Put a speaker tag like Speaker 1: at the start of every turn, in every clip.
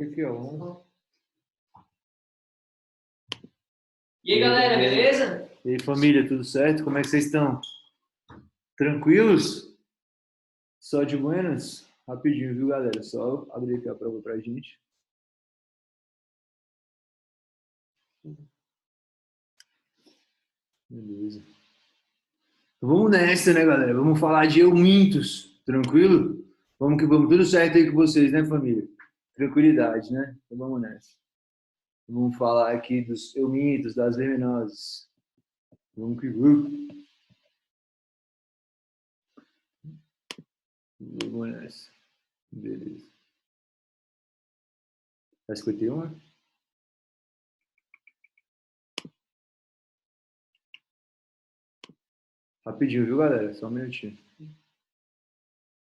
Speaker 1: Aqui, ó.
Speaker 2: E aí, galera, beleza?
Speaker 1: E aí, família, tudo certo? Como é que vocês estão? Tranquilos? Só de buenas? Rapidinho, viu, galera? Só abrir aqui a prova pra gente. Beleza. Então, vamos nessa, né, galera? Vamos falar de eumintos, tranquilo? Vamos que vamos. Tudo certo aí com vocês, né, família? Tranquilidade, né? Então vamos nessa. Vamos falar aqui dos eumintos, das verminoses. Vamos que vamos. Vamos nessa. Beleza. Tá 51? Rapidinho, viu, galera? Só um minutinho.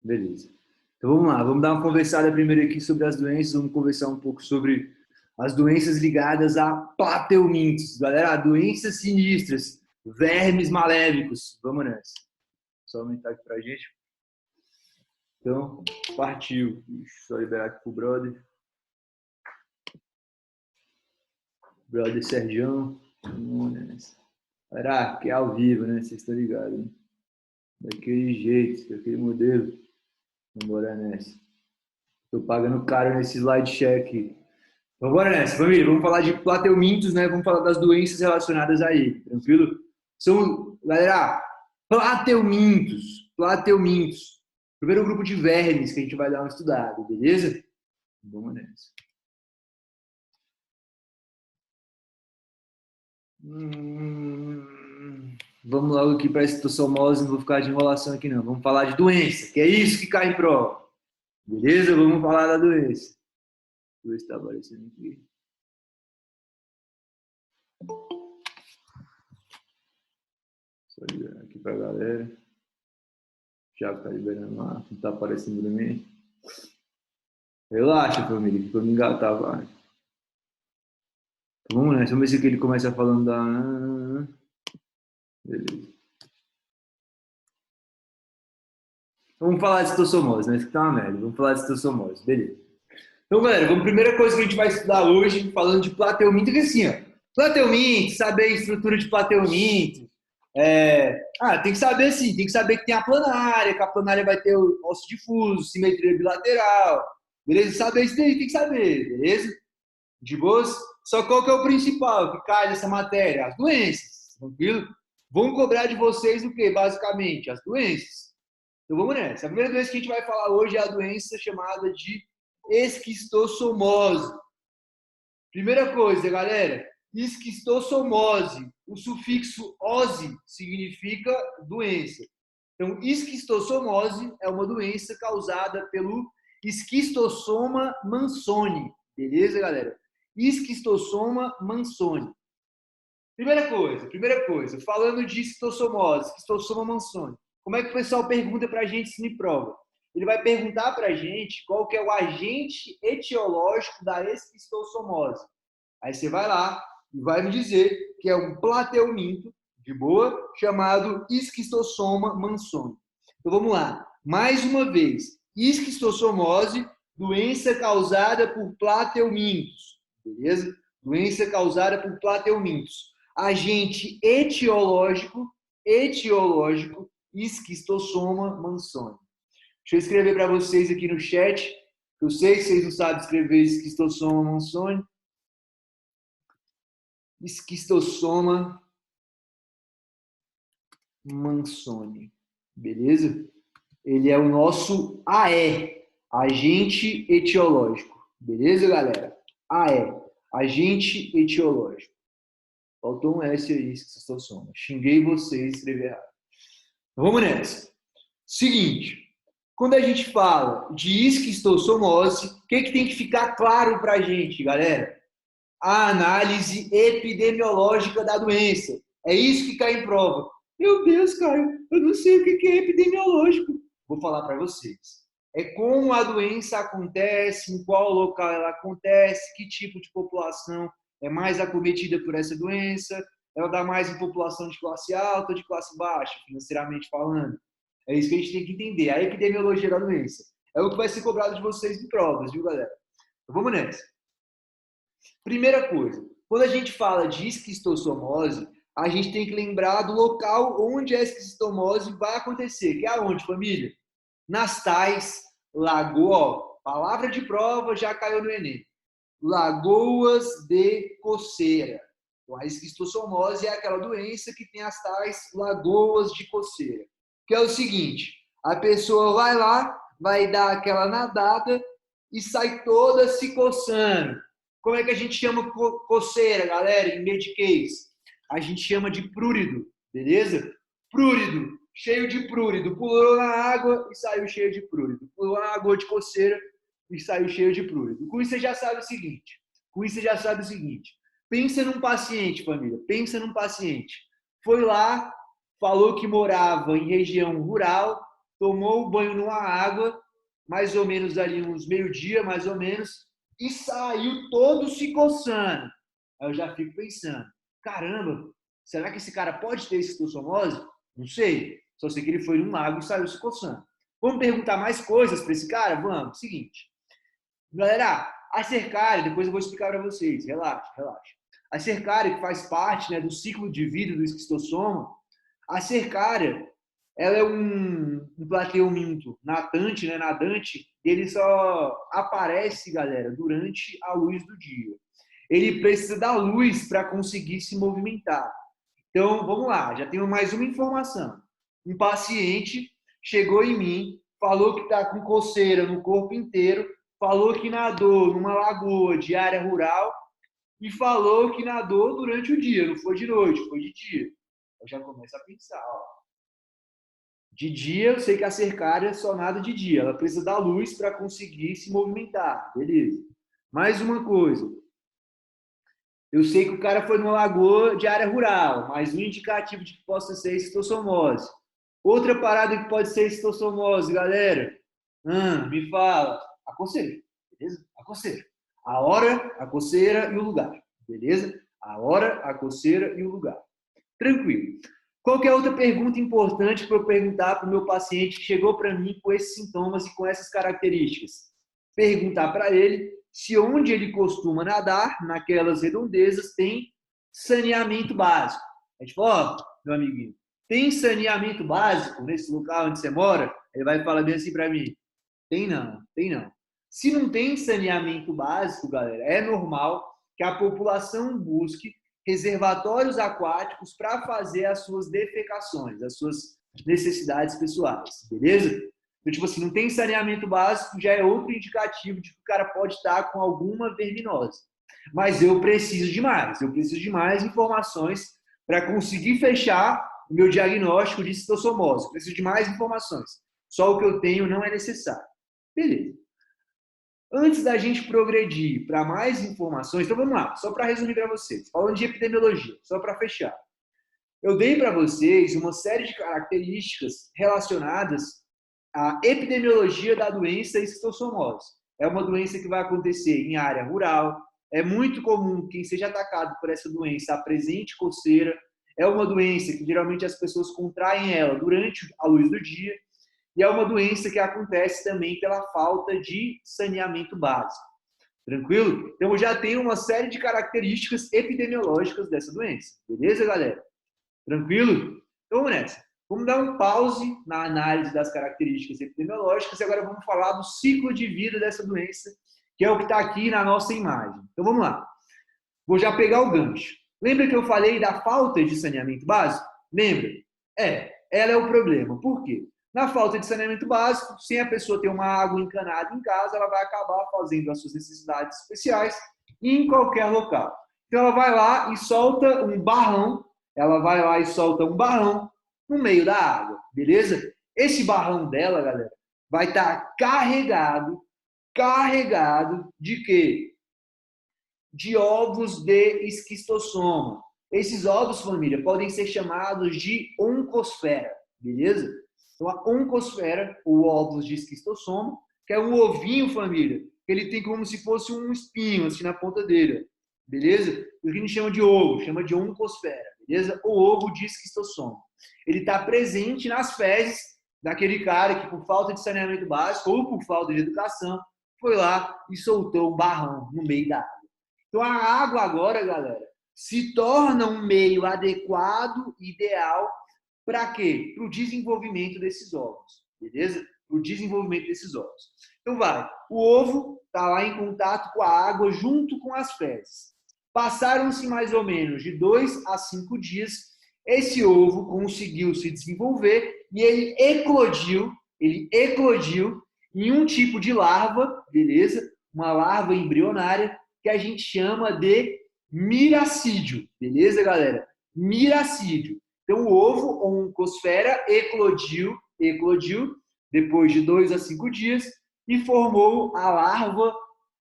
Speaker 1: Beleza. Então vamos lá, vamos dar uma conversada primeiro aqui sobre as doenças, vamos conversar um pouco sobre as doenças ligadas a plateumintos. Galera, doenças sinistras, vermes maléficos. Vamos nessa. Só aumentar aqui pra gente. Então, partiu. Só liberar aqui pro brother. Brother Sergião. Vamos nessa. Galera, que é ao vivo, né? Vocês estão ligados, hein? Daquele jeito, daquele modelo. Vamos embora nessa. Tô pagando caro nesse slide check. Então, bora nessa, família. Vamos falar de plateumintos, né? Vamos falar das doenças relacionadas a ele, tranquilo? São, galera, plateumintos. Plateumintos. Primeiro grupo de vermes que a gente vai dar uma estudada, beleza? Vamos nessa. Vamos logo aqui para a citosomose, não vou ficar de enrolação aqui não. Vamos falar de doença, que é isso que cai em prova. Beleza? Vamos falar da doença. Deixa eu ver se está aparecendo aqui. Só liberar aqui para a galera. Já está liberando lá, não está aparecendo para mim. Relaxa, família, que eu me engatar, vai. Então, vamos nessa, vamos ver se ele começa falando da... Beleza. Vamos falar de citosomose, né? Isso que tá uma merda. Vamos falar de citosomose, beleza. Então, galera, a primeira coisa que a gente vai estudar hoje, falando de plateuminto, é que assim, ó, plateuminto, saber a estrutura de plateuminto. Tem que saber sim, tem que saber que tem a planária, que a planária vai ter o osso difuso, simetria bilateral, beleza? Saber isso daí, tem que saber, beleza? De boas? Só qual que é o principal que cai nessa matéria? As doenças, tranquilo? Vão cobrar de vocês o que, basicamente? As doenças. Então vamos nessa. A primeira doença que a gente vai falar hoje é a doença chamada de esquistossomose. Primeira coisa, galera, esquistossomose. O sufixo "ose" significa doença. Então, esquistossomose é uma doença causada pelo esquistossoma mansoni. Beleza, galera? Esquistossoma mansoni. Primeira coisa, falando de esquistossomose, esquistossoma mansoni. Como é que o pessoal pergunta para a gente se me prova? Ele vai perguntar para a gente qual que é o agente etiológico da esquistossomose. Aí você vai lá e vai me dizer que é um plateuminto, de boa, chamado esquistossoma mansoni. Então vamos lá. Mais uma vez, esquistossomose, doença causada por plateumintos. Beleza? Doença causada por plateumintos. Agente etiológico, esquistossoma mansoni. Deixa eu escrever para vocês aqui no chat. Eu sei que vocês não sabem escrever esquistossoma mansoni. Esquistossoma mansoni. Beleza? Ele é o nosso AE, agente etiológico. Beleza, galera? AE, agente etiológico. Faltou um S aí, esquistossoma. Xinguei vocês, escrevi errado. Vamos nessa. Seguinte, quando a gente fala de esquistossomose, o que tem que ficar claro para a gente, galera? A análise epidemiológica da doença. É isso que cai em prova. Meu Deus, Caio, eu não sei o que é epidemiológico. Vou falar para vocês. É como a doença acontece, em qual local ela acontece, que tipo de população é mais acometida por essa doença, ela dá mais em população de classe alta ou de classe baixa, financeiramente falando. É isso que a gente tem que entender, a epidemiologia da doença. É o que vai ser cobrado de vocês em provas, viu, galera? Então, vamos nessa. Primeira coisa, quando a gente fala de esquistossomose, a gente tem que lembrar do local onde a esquistossomose vai acontecer, que é aonde, família? Nas tais lagoas, palavra de prova já caiu no Enem. Lagoas de coceira. Então, a esquistossomose é aquela doença que tem as tais lagoas de coceira. Que é o seguinte, a pessoa vai lá, vai dar aquela nadada e sai toda se coçando. Como é que a gente chama coceira, galera, em mediquês? A gente chama de prurido, beleza? Prurido, cheio de prurido. Pulou na água e saiu cheio de prurido. Pulou na água de coceira e saiu cheio de prurido. Com isso você já sabe o seguinte. Pensa num paciente, família. Pensa num paciente. Foi lá, falou que morava em região rural, tomou banho numa água, mais ou menos ali uns meio-dia, mais ou menos, e saiu todo se coçando. Aí eu já fico pensando, caramba, será que esse cara pode ter esquistossomose? Não sei. Só sei que ele foi num lago e saiu se coçando. Vamos perguntar mais coisas para esse cara? Vamos. Seguinte. Galera, a cercária, depois eu vou explicar para vocês. Relaxa. A cercária, que faz parte, né, do ciclo de vida do esquistossoma, a cercária, ela é um plateuminto natante, né, nadante, e ele só aparece, galera, durante a luz do dia. Ele precisa da luz para conseguir se movimentar. Então, vamos lá, já tenho mais uma informação. Um paciente chegou em mim, falou que está com coceira no corpo inteiro, falou que nadou numa lagoa de área rural e falou que nadou durante o dia, não foi de noite, foi de dia. Eu já começo a pensar, ó. De dia, eu sei que a cercária só nada de dia, ela precisa da luz para conseguir se movimentar, beleza. Mais uma coisa, eu sei que o cara foi numa lagoa de área rural, mais um indicativo de que possa ser esquistossomose. Outra parada que pode ser esquistossomose, galera, me fala, a coceira, beleza? A coceira. A hora, a coceira e o lugar, beleza? A hora, a coceira e o lugar. Tranquilo. Qual que é outra pergunta importante para eu perguntar para o meu paciente que chegou para mim com esses sintomas e com essas características? Perguntar para ele se onde ele costuma nadar, naquelas redondezas, tem saneamento básico. A gente fala, ó, meu amiguinho, tem saneamento básico nesse local onde você mora? Ele vai falar bem assim para mim. Tem não. Se não tem saneamento básico, galera, é normal que a população busque reservatórios aquáticos para fazer as suas defecações, as suas necessidades pessoais, beleza? Então, tipo assim, não tem saneamento básico, já é outro indicativo de que o cara pode estar com alguma verminose. Mas eu preciso de mais informações para conseguir fechar o meu diagnóstico de esquistossomose. Preciso de mais informações. Só o que eu tenho não é necessário. Beleza. Antes da gente progredir para mais informações, então vamos lá, só para resumir para vocês, falando de epidemiologia, só para fechar. Eu dei para vocês uma série de características relacionadas à epidemiologia da doença esquistossomose. É uma doença que vai acontecer em área rural, é muito comum que quem seja atacado por essa doença apresente coceira, é uma doença que geralmente as pessoas contraem ela durante a luz do dia, e é uma doença que acontece também pela falta de saneamento básico. Tranquilo? Então, eu já tenho uma série de características epidemiológicas dessa doença. Beleza, galera? Tranquilo? Então, vamos nessa. Vamos dar um pause na análise das características epidemiológicas e agora vamos falar do ciclo de vida dessa doença, que é o que está aqui na nossa imagem. Então, vamos lá. Vou já pegar o gancho. Lembra que eu falei da falta de saneamento básico? Lembra? Ela é o problema. Por quê? Na falta de saneamento básico, sem a pessoa ter uma água encanada em casa, ela vai acabar fazendo as suas necessidades especiais em qualquer local. Então, ela vai lá e solta um barrão, no meio da água, beleza? Esse barrão dela, galera, vai estar carregado de quê? De ovos de esquistossoma. Esses ovos, família, podem ser chamados de oncosfera, beleza? Então, a oncosfera, ou ovos de esquistossoma, que é um ovinho, família, que ele tem como se fosse um espinho, assim, na ponta dele, beleza? O que a gente chama de ovo, chama de oncosfera, beleza? Ou ovo de esquistossoma. Ele está presente nas fezes daquele cara que, por falta de saneamento básico ou por falta de educação, foi lá e soltou um barrão no meio da água. Então, a água agora, galera, se torna um meio adequado, ideal, para quê? Para o desenvolvimento desses ovos, beleza? Para o desenvolvimento desses ovos. Então, o ovo está lá em contato com a água junto com as fezes. Passaram-se mais ou menos de 2 a 5 dias, esse ovo conseguiu se desenvolver e ele eclodiu em um tipo de larva, beleza? Uma larva embrionária que a gente chama de miracídio, beleza, galera? Miracídio. Então, o ovo, oncosfera, eclodiu depois de 2 a 5 dias e formou a larva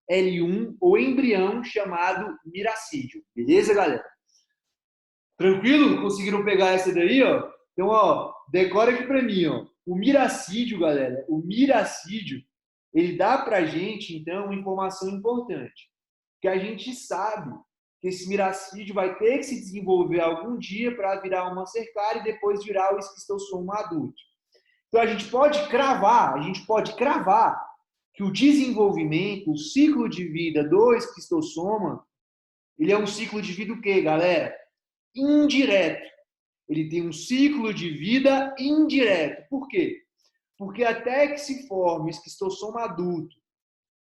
Speaker 1: L1 ou embrião chamado miracídio. Beleza, galera? Tranquilo? Conseguiram pegar essa daí, ó? Então, ó, decora aqui para mim, ó. O miracídio, galera, ele dá pra gente, então, uma informação importante. Que a gente sabe que esse miracídio vai ter que se desenvolver algum dia para virar uma cercária e depois virar o esquistossoma adulto. Então, a gente pode cravar que o desenvolvimento, o ciclo de vida do esquistossoma, ele é um ciclo de vida o quê, galera? Indireto. Ele tem um ciclo de vida indireto. Por quê? Porque até que se forme o esquistossoma adulto,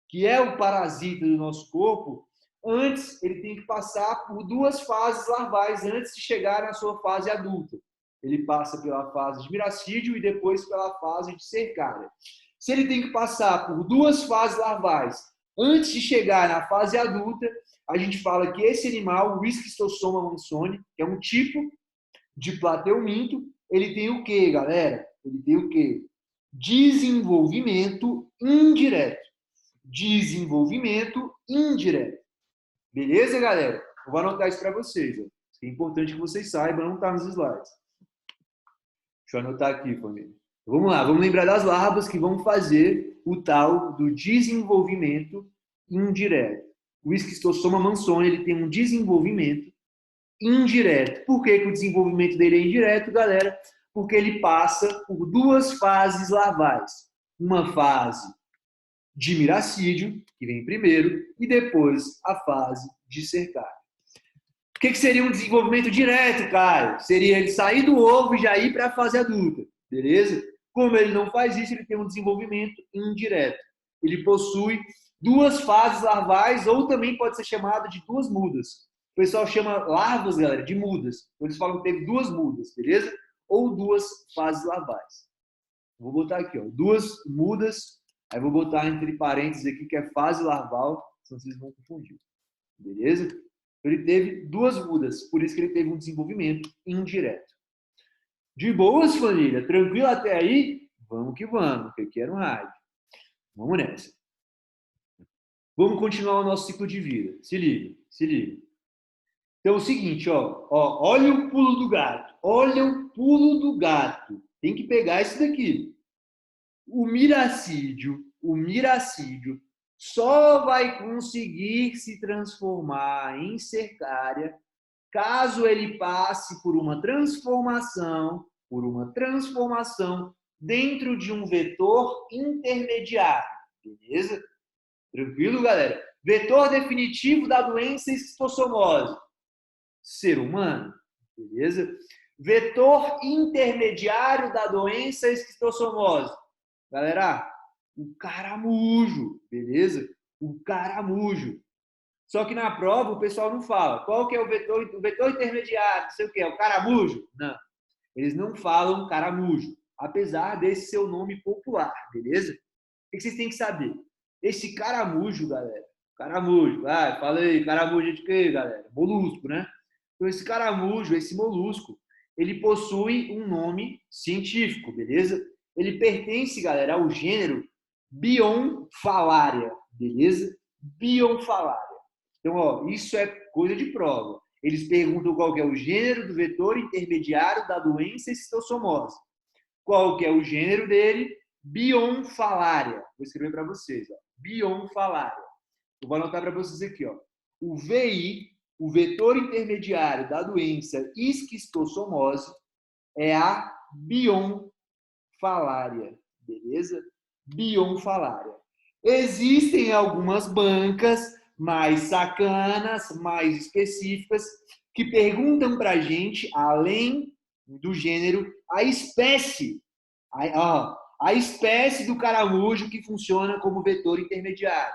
Speaker 1: que é o parasita do nosso corpo, antes ele tem que passar por 2 fases larvais antes de chegar na sua fase adulta. Ele passa pela fase de miracídio e depois pela fase de cercária. Se ele tem que passar por 2 fases larvais antes de chegar na fase adulta, a gente fala que esse animal, o esquistossoma mansoni, que é um tipo de plateuminto, ele tem o quê, galera? Ele tem o quê? Desenvolvimento indireto. Desenvolvimento indireto. Beleza, galera? Eu vou anotar isso para vocês. Ó. É importante que vocês saibam, não está nos slides. Deixa eu anotar aqui, família. Vamos lá, vamos lembrar das larvas que vão fazer o tal do desenvolvimento indireto. O esquistossoma mansoni, ele tem um desenvolvimento indireto. Por que o desenvolvimento dele é indireto, galera? Porque ele passa por 2 fases larvais. Uma fase de miracídio, que vem primeiro, e depois a fase de cercária. O que seria um desenvolvimento direto, Caio? Seria ele sair do ovo e já ir para a fase adulta, beleza? Como ele não faz isso, ele tem um desenvolvimento indireto. Ele possui 2 fases larvais, ou também pode ser chamado de 2 mudas. O pessoal chama larvas, galera, de mudas. Eles falam que teve 2 mudas, beleza? Ou 2 fases larvais. Vou botar aqui, ó, 2 mudas. Aí vou botar entre parênteses aqui que é fase larval, senão vocês vão confundir. Beleza? Ele teve 2 mudas, por isso que ele teve um desenvolvimento indireto. De boas, família? Tranquilo até aí? Vamos que vamos, que aqui era um rádio. Vamos nessa. Vamos continuar o nosso ciclo de vida. Se liga, se liga. Então é o seguinte, olha o pulo do gato. Olha o pulo do gato. Tem que pegar isso daqui. O miracídio só vai conseguir se transformar em cercária caso ele passe por uma transformação dentro de um vetor intermediário, beleza? Tranquilo, galera? Vetor definitivo da doença esquistossomose, ser humano, beleza? Vetor intermediário da doença esquistossomose, galera, o caramujo, beleza? O caramujo. Só que na prova o pessoal não fala. Qual que é o vetor intermediário? Não sei o que, é o caramujo? Não. Eles não falam caramujo, apesar desse ser o nome popular, beleza? O que vocês têm que saber? Esse caramujo, galera, caramujo, fala aí, caramujo de quê, galera? Molusco, né? Então esse caramujo, esse molusco, ele possui um nome científico, beleza? Ele pertence, galera, ao gênero Bionfalaria, beleza? Bionfalaria. Então, ó, isso é coisa de prova. Eles perguntam qual que é o gênero do vetor intermediário da doença esquistossomose. Qual que é o gênero dele? Bionfalaria. Vou escrever para vocês. Ó. Bionfalaria. Eu vou anotar para vocês aqui. Ó. O VI, o vetor intermediário da doença esquistossomose, é a Bionfalaria. Beleza? Bionfalaria. Existem algumas bancas mais sacanas, mais específicas, que perguntam para a gente, além do gênero, a espécie do caramujo que funciona como vetor intermediário.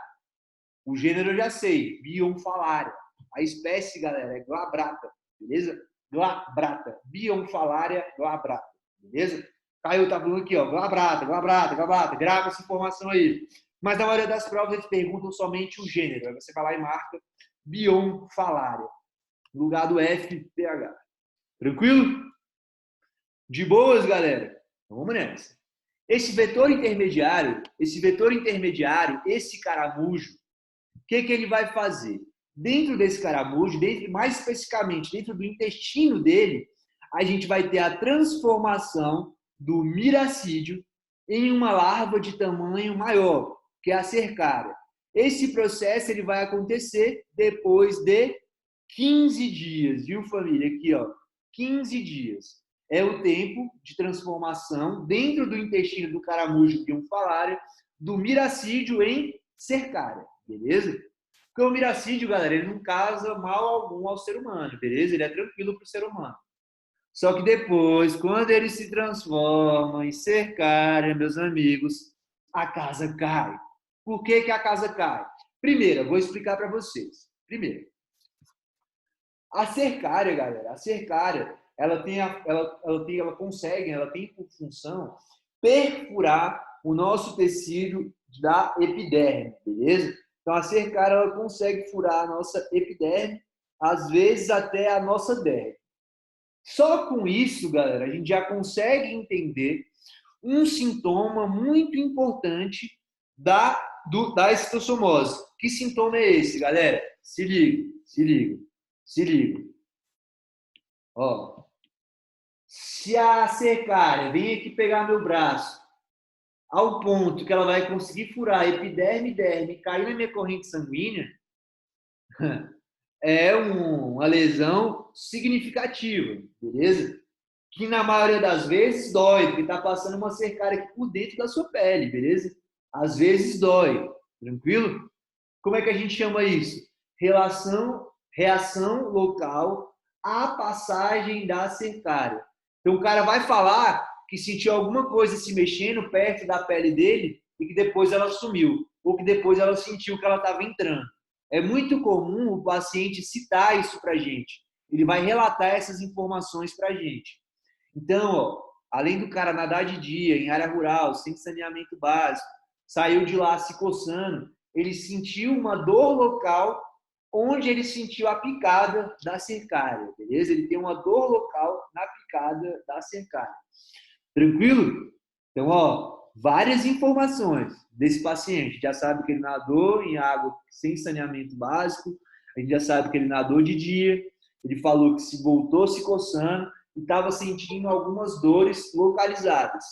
Speaker 1: O gênero eu já sei, Bionfalaria. A espécie, galera, é glabrata, beleza? Glabrata, Bionfalaria glabrata, beleza? Caio tá falando aqui, ó, glabrata, glabrata, glabrata, grava essa informação aí. Mas na maioria das provas eles perguntam somente o gênero. Aí você vai lá e marca Bionfalaria, no lugar do FPH. Tranquilo? De boas, galera? Então vamos nessa. Esse vetor intermediário, esse caramujo, o que ele vai fazer? Dentro desse caramujo, mais especificamente dentro do intestino dele, a gente vai ter a transformação do miracídio em uma larva de tamanho maior, que é a cercária. Esse processo ele vai acontecer depois de 15 dias, viu, família? Aqui, ó, 15 dias. É o tempo de transformação dentro do intestino do caramujo Bionfalaria do miracídio em cercária, beleza? Porque o miracídio, galera, ele não causa mal algum ao ser humano, beleza? Ele é tranquilo para o ser humano. Só que depois, quando ele se transforma em cercária, meus amigos, a casa cai. Por que a casa cai? Primeiro, eu vou explicar para vocês. Primeiro, a cercária, galera, ela tem por função perfurar o nosso tecido da epiderme, beleza? Então, a cercária, ela consegue furar a nossa epiderme, às vezes até a nossa derme. Só com isso, galera, a gente já consegue entender um sintoma muito importante da esquistossomose. Que sintoma é esse, galera? Se liga, se liga, se liga. Ó, se a cercária vem aqui pegar meu braço, ao ponto que ela vai conseguir furar epiderme, derme e cair na minha corrente sanguínea, é uma lesão significativa, beleza? Que na maioria das vezes dói, porque está passando uma cercária aqui por dentro da sua pele, beleza? Às vezes dói, tranquilo? Como é que a gente chama isso? Reação local à passagem da cercária. Então o cara vai falar que sentiu alguma coisa se mexendo perto da pele dele e que depois ela sumiu, ou que depois ela sentiu que ela estava entrando. É muito comum o paciente citar isso para a gente. Ele vai relatar essas informações para a gente. Então, ó, além do cara nadar de dia, em área rural, sem saneamento básico, saiu de lá se coçando, ele sentiu uma dor local onde ele sentiu a picada da cercária, beleza? Ele tem uma dor local na picada da cercária. Tranquilo? Então, ó, várias informações desse paciente. Já sabe que ele nadou em água sem saneamento básico, a gente já sabe que ele nadou de dia, ele falou que se voltou se coçando e estava sentindo algumas dores localizadas,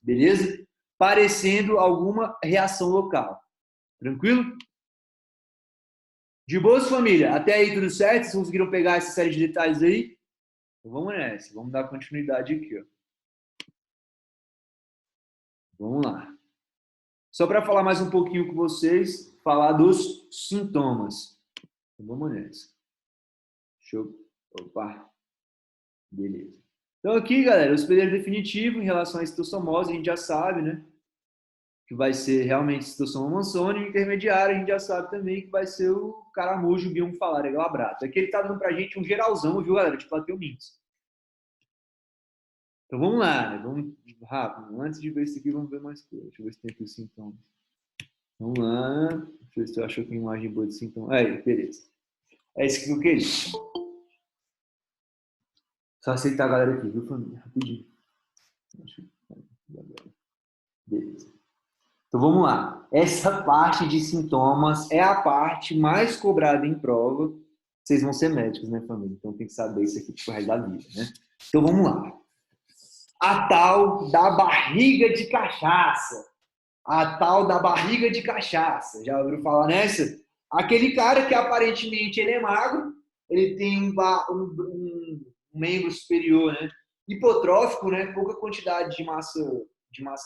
Speaker 1: beleza? Parecendo alguma reação local. Tranquilo? De boas, família? Até aí tudo certo? Vocês conseguiram pegar essa série de detalhes aí? Então vamos nessa, vamos dar continuidade aqui, ó. Vamos lá. Só para falar mais um pouquinho com vocês, falar dos sintomas. Então vamos nessa. Opa. Beleza. Então aqui, galera, o hospedeiro definitivo em relação à esquistossomose, a gente já sabe, né? Que vai ser realmente esquistossoma mansoni, intermediário, a gente já sabe também que vai ser o caramujo Bionfalaria glabrata. Aqui ele tá dando pra gente um geralzão, viu, galera? De plateumintes. Então vamos lá, né? Vamos rápido. Antes de ver isso aqui, vamos ver mais coisas. Deixa eu ver se tem aqui os sintomas. Vamos lá. Deixa eu ver se eu acho aqui uma imagem boa de sintomas. Aí, beleza. É isso que eu queria. Só aceitar a galera aqui, viu, família? Rapidinho. Beleza. Então vamos lá. Essa parte de sintomas é a parte mais cobrada em prova. Vocês vão ser médicos, né, família? Então tem que saber isso aqui pro resto da vida, né? Então vamos lá. A tal da barriga de cachaça. A tal da barriga de cachaça. Já ouviram falar nessa? Aquele cara que aparentemente ele é magro, ele tem um membro superior, né? Hipotrófico, né? Pouca quantidade de massa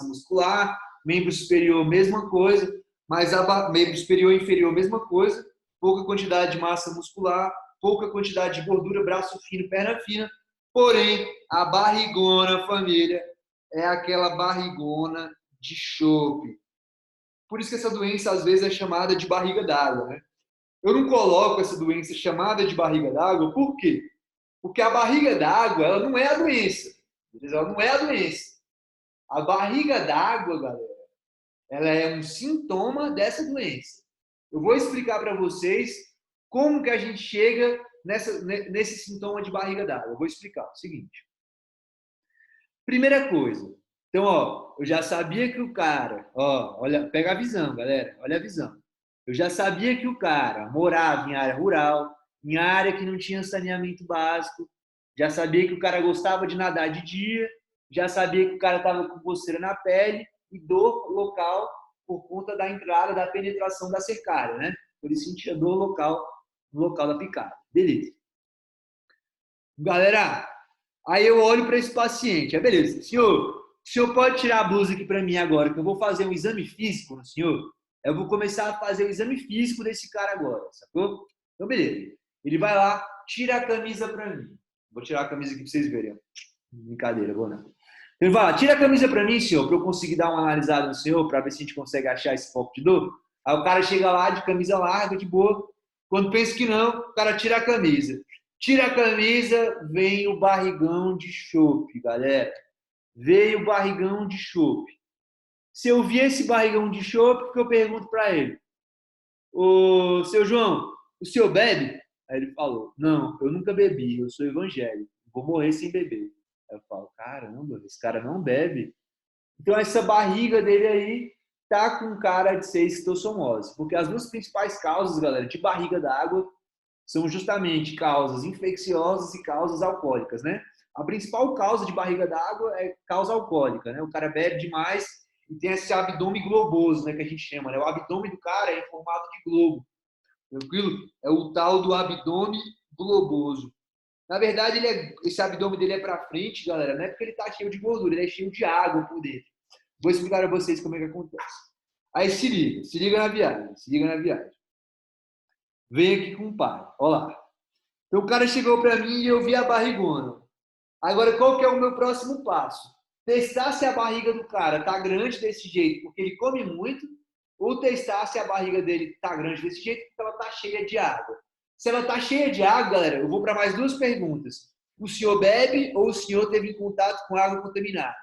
Speaker 1: muscular, membro superior, mesma coisa, mas a membro superior e inferior, mesma coisa, pouca quantidade de massa muscular, pouca quantidade de gordura, braço fino, perna fina, porém, a barrigona, família, é aquela barrigona de chope. Por isso que essa doença, às vezes, é chamada de barriga d'água, né? Eu não coloco essa doença chamada de barriga d'água, por quê? Porque a barriga d'água, ela não é a doença. Beleza? Ela não é a doença. A barriga d'água, galera, ela é um sintoma dessa doença. Eu vou explicar para vocês como que a gente chega nesse sintoma de barriga d'água. Eu vou explicar o seguinte. Primeira coisa. Então, ó, eu já sabia que o cara, ó, olha, pega a visão, galera, olha a visão. Eu já sabia que o cara morava em área rural, em área que não tinha saneamento básico, já sabia que o cara gostava de nadar de dia, já sabia que o cara estava com coceira na pele e dor local por conta da entrada, da penetração da cercária, né? Ele sentia dor local, no local da picada. Beleza. Galera, aí eu olho para esse paciente. Beleza, senhor, o senhor pode tirar a blusa aqui para mim agora, que eu vou fazer um exame físico no senhor? Eu vou começar a fazer o exame físico desse cara agora, sacou? Então, beleza. Ele vai lá, tira a camisa para mim. Vou tirar a camisa aqui para vocês verem. Brincadeira, vou não. Ele vai lá, tira a camisa para mim, senhor, para eu conseguir dar uma analisada no senhor, para ver se a gente consegue achar esse foco de dor. Aí o cara chega lá de camisa larga, de boa. Quando pensa que não, o cara tira a camisa. Tira a camisa, vem o barrigão de chope, galera. Veio o barrigão de chope. Se eu vi esse barrigão de chope, que eu pergunto para ele: ô, seu João, o senhor bebe? Aí ele falou: não, eu nunca bebi, eu sou evangélico, vou morrer sem beber. Aí eu falo: caramba, esse cara não bebe. Então essa barriga dele aí tá com cara de ser esquistossomose, porque as duas principais causas, galera, de barriga d'água são justamente causas infecciosas e causas alcoólicas, né? A principal causa de barriga d'água é causa alcoólica, né? O cara bebe demais e tem esse abdômen globoso, né, que a gente chama, né? O abdômen do cara é em formato de globo, tranquilo? É o tal do abdômen globoso. Na verdade, esse abdômen dele é para frente, galera, não é porque ele tá cheio de gordura, ele é cheio de água por dentro. Vou explicar a vocês como é que acontece. Aí se liga na viagem, se liga na viagem. Vem aqui com o pai, olha lá. Então o cara chegou para mim e eu vi a barrigona. Agora, qual que é o meu próximo passo? Testar se a barriga do cara tá grande desse jeito porque ele come muito, ou testar se a barriga dele tá grande desse jeito porque ela tá cheia de água. Se ela tá cheia de água, galera, eu vou para mais duas perguntas. O senhor bebe ou o senhor teve contato com água contaminada?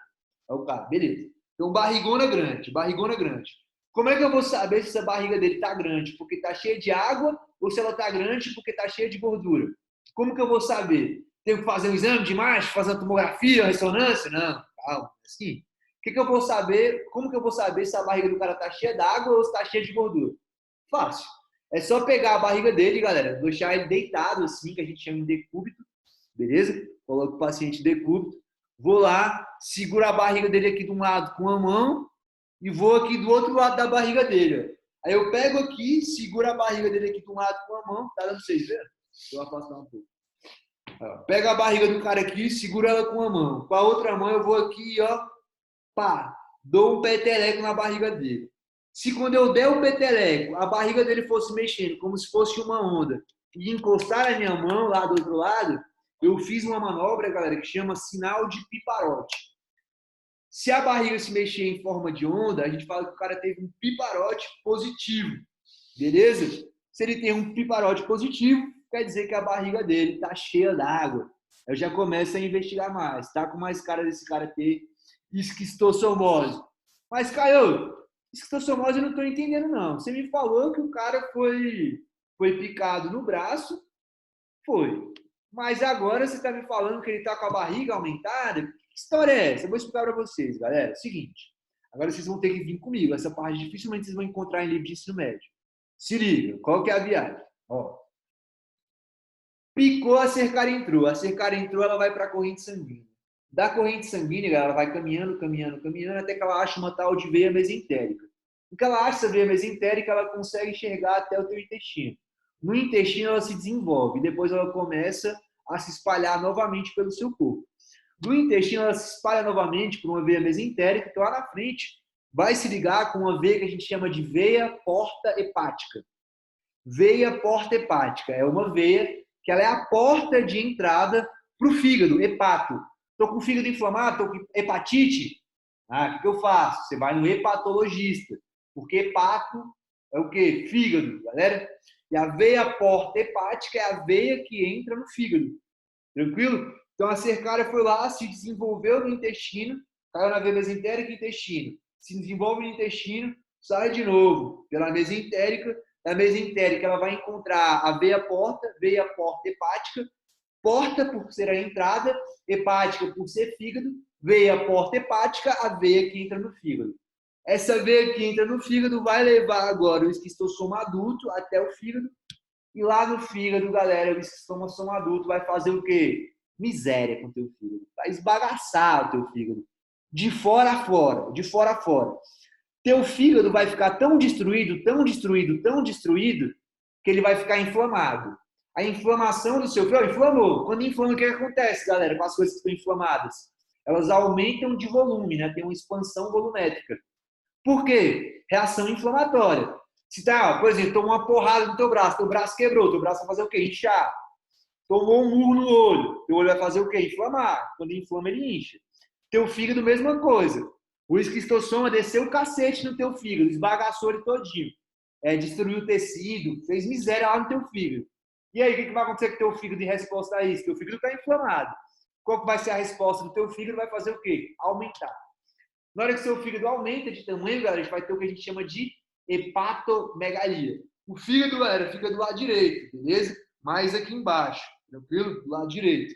Speaker 1: É o cara, beleza. Então, barrigona grande, barrigona grande. Como é que eu vou saber se essa barriga dele tá grande porque tá cheia de água ou se ela tá grande porque tá cheia de gordura? Como que eu vou saber? Tenho que fazer um exame de imagem, fazer uma tomografia, uma ressonância? Não, calma. Assim, o que eu vou saber? Como que eu vou saber se a barriga do cara tá cheia d'água ou se tá cheia de gordura? Fácil. É só pegar a barriga dele, galera, deixar ele deitado assim, que a gente chama de decúbito, beleza? Coloco o paciente em decúbito. Vou lá, seguro a barriga dele aqui de um lado com a mão e vou aqui do outro lado da barriga dele. Aí eu pego aqui, seguro a barriga dele aqui de um lado com a mão, tá dando pra vocês verem? Deixa eu afastar um pouco. Pega a barriga do cara aqui, segura ela com a mão. Com a outra mão eu vou aqui, ó, pá, dou um peteleco na barriga dele. Se quando eu der o peteleco, a barriga dele fosse mexendo como se fosse uma onda e encostar a minha mão lá do outro lado, eu fiz uma manobra, galera, que chama sinal de piparote. Se a barriga se mexer em forma de onda, a gente fala que o cara teve um piparote positivo, beleza? Se ele tem um piparote positivo, quer dizer que a barriga dele está cheia d'água. Eu já começo a investigar mais. Está com mais cara desse cara ter esquistossomose. Mas, Caio, esquistossomose eu não estou entendendo, não. Você me falou que o cara foi picado no braço. Foi. Mas agora você está me falando que ele está com a barriga aumentada? Que história é essa? Eu vou explicar para vocês, galera. É o seguinte. Agora vocês vão ter que vir comigo. Essa parte dificilmente vocês vão encontrar em livro de ensino médio. Se liga. Qual que é a viagem? Ó. Picou, a cercária entrou. A cercária entrou, ela vai para a corrente sanguínea. Da corrente sanguínea, ela vai caminhando, caminhando, caminhando, até que ela acha uma tal de veia mesentérica. No que ela acha essa veia mesentérica, ela consegue enxergar até o teu intestino. No intestino, ela se desenvolve. Depois, ela começa a se espalhar novamente pelo seu corpo. Do intestino, ela se espalha novamente por uma veia mesentérica, que lá na frente vai se ligar com uma veia que a gente chama de veia porta hepática. Veia porta hepática é uma veia que ela é a porta de entrada para o fígado, hepato. Estou com o fígado inflamado, estou com hepatite. O que eu faço? Você vai no hepatologista, porque hepato é o quê? Fígado, galera. E a veia porta hepática é a veia que entra no fígado. Tranquilo? Então a cercária foi lá, se desenvolveu no intestino, caiu na veia mesentérica e intestino. Se desenvolve no intestino, sai de novo pela mesentérica. Da mesentérica ela vai encontrar a veia porta hepática. Porta por ser a entrada, hepática por ser fígado, veia porta hepática, a veia que entra no fígado. Essa veia que entra no fígado vai levar agora o esquistossoma adulto até o fígado. E lá no fígado, galera, o esquistossoma adulto vai fazer o quê? Miséria com o teu fígado. Vai esbagaçar o teu fígado. De fora a fora, de fora a fora. Teu fígado vai ficar tão destruído, que ele vai ficar inflamado. A inflamação do seu fígado, inflamou. Quando inflama, o que acontece, galera, com as coisas que estão inflamadas? Elas aumentam de volume, né? Tem uma expansão volumétrica. Por quê? Reação inflamatória. Se tá, por exemplo, tomou uma porrada no teu braço quebrou, teu braço vai fazer o quê? Inchar. Tomou um murro no olho, teu olho vai fazer o quê? Inflamar. Quando inflama, ele incha. Teu fígado, mesma coisa. O esquistossoma desceu o cacete no teu fígado, esbagaçou ele todinho. Destruiu o tecido, fez miséria lá no teu fígado. E aí, o que vai acontecer com o teu fígado em resposta a isso? Teu fígado está inflamado. Qual que vai ser a resposta do teu fígado? Vai fazer o quê? Aumentar. Na hora que o seu fígado aumenta de tamanho, galera, a gente vai ter o que a gente chama de hepatomegalia. O fígado, galera, fica do lado direito, beleza? Mais aqui embaixo, tranquilo? Do lado direito.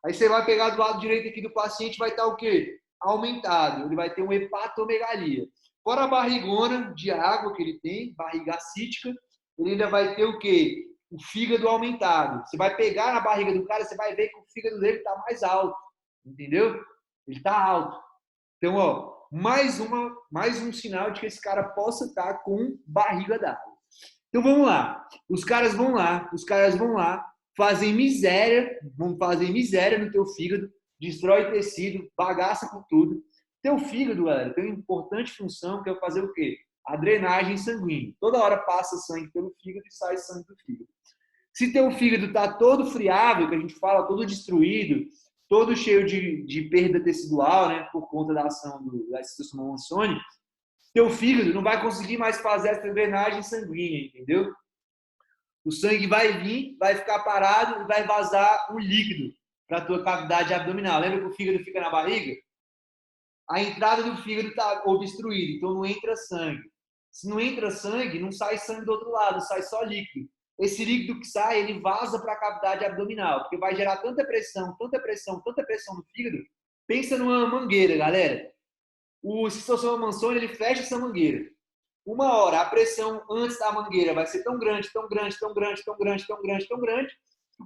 Speaker 1: Aí você vai pegar do lado direito aqui do paciente, vai estar o quê? Aumentado. Ele vai ter uma hepatomegalia. Fora a barrigona de água que ele tem, barriga acítica, ele ainda vai ter o quê? O fígado aumentado. Você vai pegar na barriga do cara, você vai ver que o fígado dele está mais alto. Entendeu? Ele está alto. Então, ó, mais um sinal de que esse cara possa estar com barriga d'água. Então, vamos lá. Os caras vão lá, fazem miséria no teu fígado, destrói tecido, bagaça com tudo. Teu fígado, galera, tem uma importante função que é fazer o quê? A drenagem sanguínea. Toda hora passa sangue pelo fígado e sai sangue do fígado. Se teu fígado está todo friável, que a gente fala, todo destruído, todo cheio de perda tecidual, né, por conta da ação da esquistossoma mansoni, teu fígado não vai conseguir mais fazer essa drenagem sanguínea, entendeu? O sangue vai vir, vai ficar parado e vai vazar um líquido para a tua cavidade abdominal. Lembra que o fígado fica na barriga? A entrada do fígado está obstruída, então não entra sangue. Se não entra sangue, não sai sangue do outro lado, sai só líquido. Esse líquido que sai, ele vaza para a cavidade abdominal, porque vai gerar tanta pressão no fígado. Pensa numa mangueira, galera. O esquistossoma mansoni, ele fecha essa mangueira. Uma hora, a pressão antes da mangueira vai ser tão grande, que o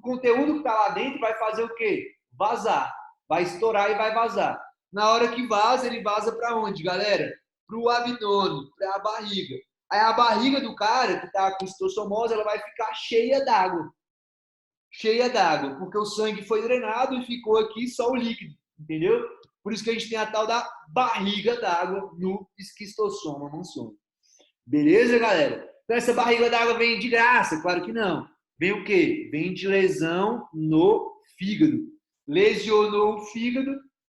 Speaker 1: conteúdo que está lá dentro vai fazer o quê? Vazar. Vai estourar e vai vazar. Na hora que vaza, ele vaza para onde, galera? Para o abdômen, para a barriga. Aí a barriga do cara que está com esquistossomose, ela vai ficar cheia d'água. Cheia d'água, porque o sangue foi drenado e ficou aqui só o líquido, entendeu? Por isso que a gente tem a tal da barriga d'água no esquistossoma mansoni. Beleza, galera? Então essa barriga d'água vem de graça? Claro que não. Vem o quê? Vem de lesão no fígado. Lesionou o fígado,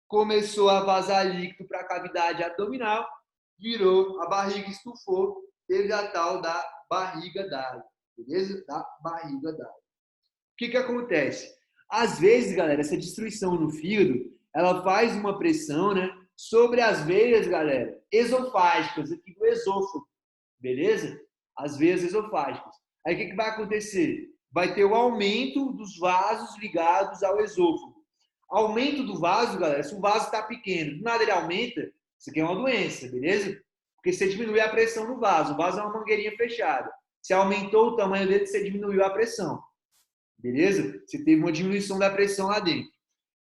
Speaker 1: começou a vazar líquido para a cavidade abdominal, virou, a barriga estufou, teve a tal da barriga d'água. Beleza? Da barriga d'água. O que acontece? Às vezes, galera, essa destruição no fígado, ela faz uma pressão, né, sobre as veias, galera, esofágicas, aqui do esôfago. Beleza? As veias esofágicas. Aí o que vai acontecer? Vai ter o aumento dos vasos ligados ao esôfago. Aumento do vaso, galera, se o vaso está pequeno, do nada ele aumenta, isso aqui é uma doença, beleza? Porque você diminui a pressão no vaso. O vaso é uma mangueirinha fechada. Se aumentou o tamanho dele, você diminuiu a pressão. Beleza? Você teve uma diminuição da pressão lá dentro.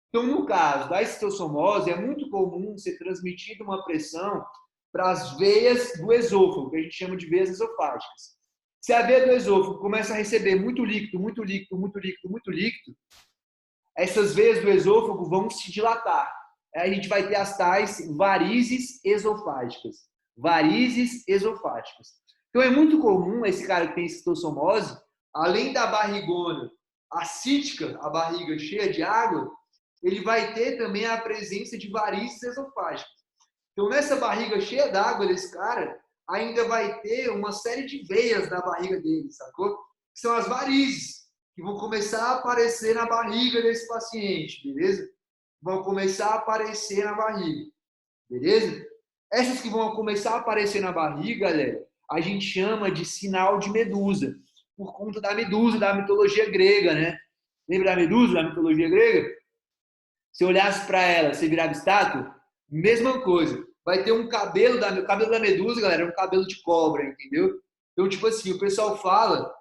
Speaker 1: Então, no caso da esquistossomose, é muito comum ser transmitida uma pressão para as veias do esôfago, que a gente chama de veias esofágicas. Se a veia do esôfago começa a receber muito líquido, essas veias do esôfago vão se dilatar. Aí a gente vai ter as tais varizes esofágicas. varizes esofágicas. Então é muito comum esse cara que tem esquistossomose, além da barrigona acítica, a barriga cheia de água, ele vai ter também a presença de varizes esofágicas. Então nessa barriga cheia d'água desse cara, ainda vai ter uma série de veias na barriga dele, sacou? Que são as varizes, que vão começar a aparecer na barriga desse paciente, beleza? Vão começar a aparecer na barriga, beleza? Essas que vão começar a aparecer na barriga, galera, a gente chama de sinal de Medusa, por conta da Medusa, da mitologia grega, né? Lembra da Medusa, da mitologia grega? Se olhasse para ela, você virava estátua? Mesma coisa. Vai ter um cabelo o cabelo da Medusa, galera, é um cabelo de cobra, entendeu? Então, tipo assim, o pessoal fala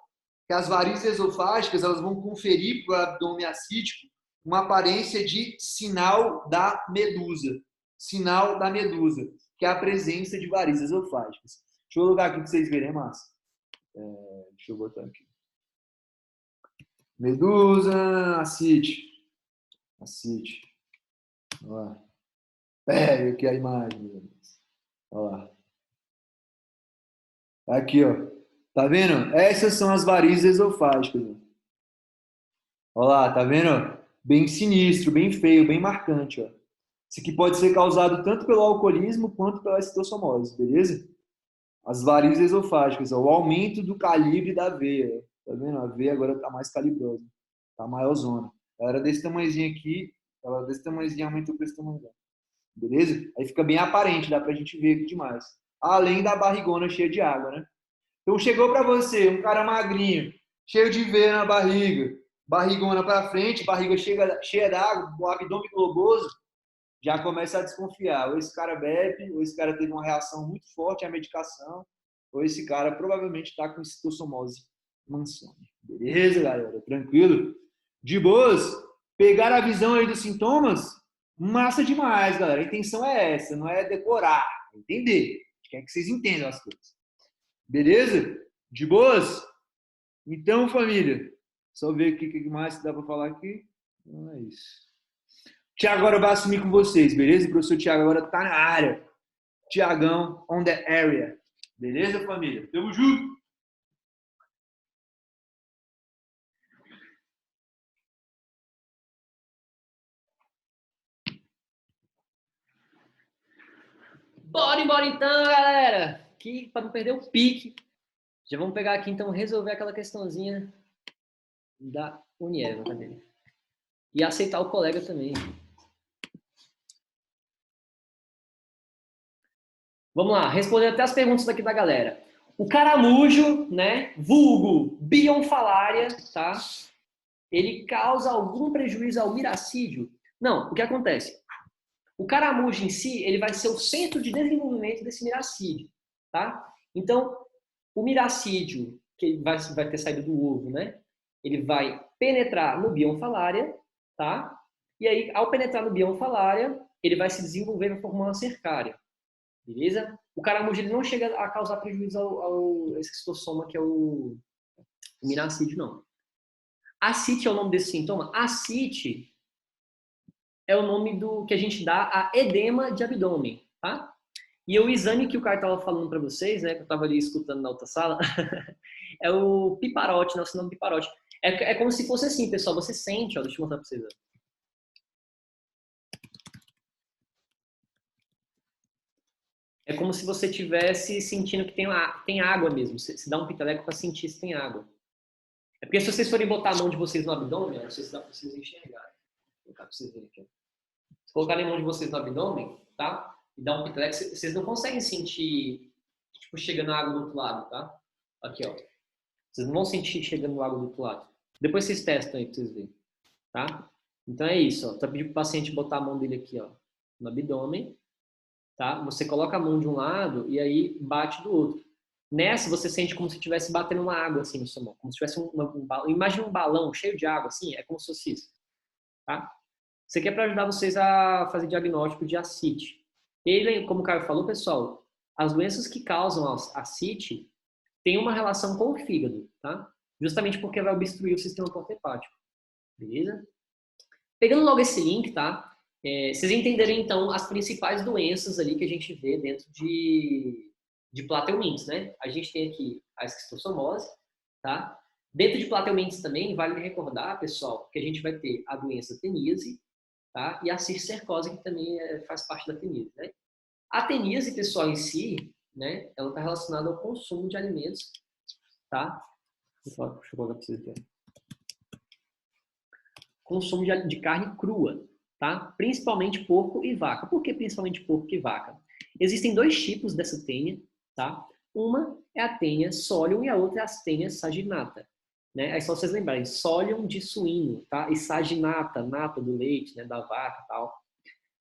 Speaker 1: que as varizes esofágicas, elas vão conferir para o abdômen acítico uma aparência de sinal da Medusa. Sinal da Medusa, que é a presença de varizes esofágicas. Deixa eu colocar aqui para vocês verem, massa. Deixa eu botar aqui. Medusa acítico. Acite. Olha lá. Pega aqui a imagem. Olha lá. Aqui, ó. Tá vendo? Essas são as varizes esofágicas. Olha lá, tá vendo? Bem sinistro, bem feio, bem marcante, ó. Isso aqui pode ser causado tanto pelo alcoolismo quanto pela esquistossomose, beleza? As varizes esofágicas, ó, o aumento do calibre da veia. Tá vendo? A veia agora tá mais calibrosa. Tá maiorzona. Ela era desse tamanhozinho aqui, ela desse tamanhozinho aumentou para esse tamanho. Beleza? Aí fica bem aparente, dá pra gente ver aqui demais. Além da barrigona cheia de água, né? Então chegou para você, um cara magrinho, cheio de veia na barriga, barrigona para frente, barriga cheia d'água, o abdômen globoso, já começa a desconfiar. Ou esse cara bebe, ou esse cara teve uma reação muito forte à medicação, ou esse cara provavelmente está com esquistossomose mansone. Beleza, galera? Tranquilo? De boas? Pegar a visão aí dos sintomas? Massa demais, galera. A intenção é essa, não é decorar, é entender. A gente quer que vocês entendam as coisas. Beleza? De boas? Então, família, só ver o que mais dá para falar aqui. Não é isso. Tiago agora vai assumir com vocês, beleza? O professor Tiago agora tá na área. Tiagão on the area. Beleza, família? Tamo junto.
Speaker 2: Bora embora então, galera! Aqui, para não perder o pique, já vamos pegar aqui então, resolver aquela questãozinha da Unieva, cadê? E aceitar o colega também. Vamos lá, responder até as perguntas daqui da galera. O caramujo, né, vulgo bionfalária, tá? Ele causa algum prejuízo ao miracídio? Não, o que acontece? O caramujo em si, ele vai ser o centro de desenvolvimento desse miracídio, tá? Então, o miracídio, que vai ter saído do ovo, né? Ele vai penetrar no bionfalária, tá? E aí, ao penetrar no bionfalária, ele vai se desenvolver na formar uma cercária, beleza? O caramujo, ele não chega a causar prejuízo ao esquistossoma, que é o miracídio, não. Ascite é o nome desse sintoma? Ascite é o nome do que a gente dá a edema de abdômen, tá? E o exame que o cara estava falando para vocês, né, que eu estava ali escutando na outra sala, é o piparote, nosso nome piparote. É como se fosse assim, pessoal, você sente, ó, deixa eu mostrar para vocês. Ó. É como se você estivesse sentindo que tem água mesmo. Você dá um pitaleco para sentir se tem água. É porque se vocês forem botar a mão de vocês no abdômen, não sei se dá para vocês enxergarem. Vou colocar para vocês verem aqui. Se colocarem a mão de vocês no abdômen, tá? E dar um pitaleco, vocês não conseguem sentir, tipo, chegando água do outro lado, tá? Aqui, ó. Vocês não vão sentir chegando água do outro lado. Depois vocês testam aí pra vocês verem, tá? Então é isso, ó. Tá pedindo pro paciente botar a mão dele aqui, ó, no abdômen, tá? Você coloca a mão de um lado e aí bate do outro. Nessa, você sente como se estivesse batendo uma água, assim, no seu mão. Como se tivesse um balão. Imagina um balão cheio de água, assim, é como se fosse isso, tá? Isso aqui é para ajudar vocês a fazer diagnóstico de ascite. Ele, como o Caio falou, pessoal, as doenças que causam ascite têm uma relação com o fígado, tá? Justamente porque vai obstruir o sistema porta-hepático, beleza? Pegando logo esse link, tá? Vocês entenderam, então, as principais doenças ali que a gente vê dentro de plateumintes, né? A gente tem aqui a esquistossomose, tá? Dentro de plateumintes também, vale recordar, pessoal, que a gente vai ter a doença teníase, tá? E a cisticercose, que também faz parte da teníase, né? A teníase, pessoal, em si, né? Ela está relacionada ao consumo de alimentos, tá? Deixa eu colocar para vocês aqui. Consumo de carne crua, tá? Principalmente porco e vaca. Por que principalmente porco e vaca? Existem dois tipos dessa tênia, tá? Uma é a tênia solium e a outra é a tênia saginata, né? Aí só vocês lembrarem, solium de suíno, tá? E saginata, nata do leite, né? Da vaca e tal.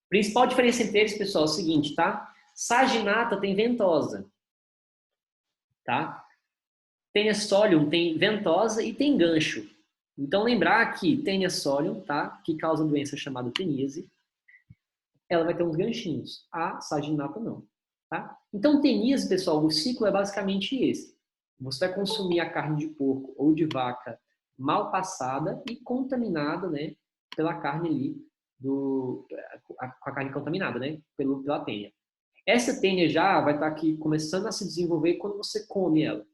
Speaker 2: Principal diferença entre eles, pessoal, é o seguinte, tá? Saginata tem ventosa, tá? Tênia solium tem ventosa e tem gancho. Então, lembrar que tênia solium, tá? Que causa uma doença chamada teníase, ela vai ter uns ganchinhos. A saginata não, tá? Então, teníase, pessoal, o ciclo é basicamente esse. Você vai consumir a carne de porco ou de vaca mal passada e contaminada, né? Pela carne ali, com a carne contaminada, né? Pela tênia. Essa tênia já vai estar aqui começando a se desenvolver quando você come ela.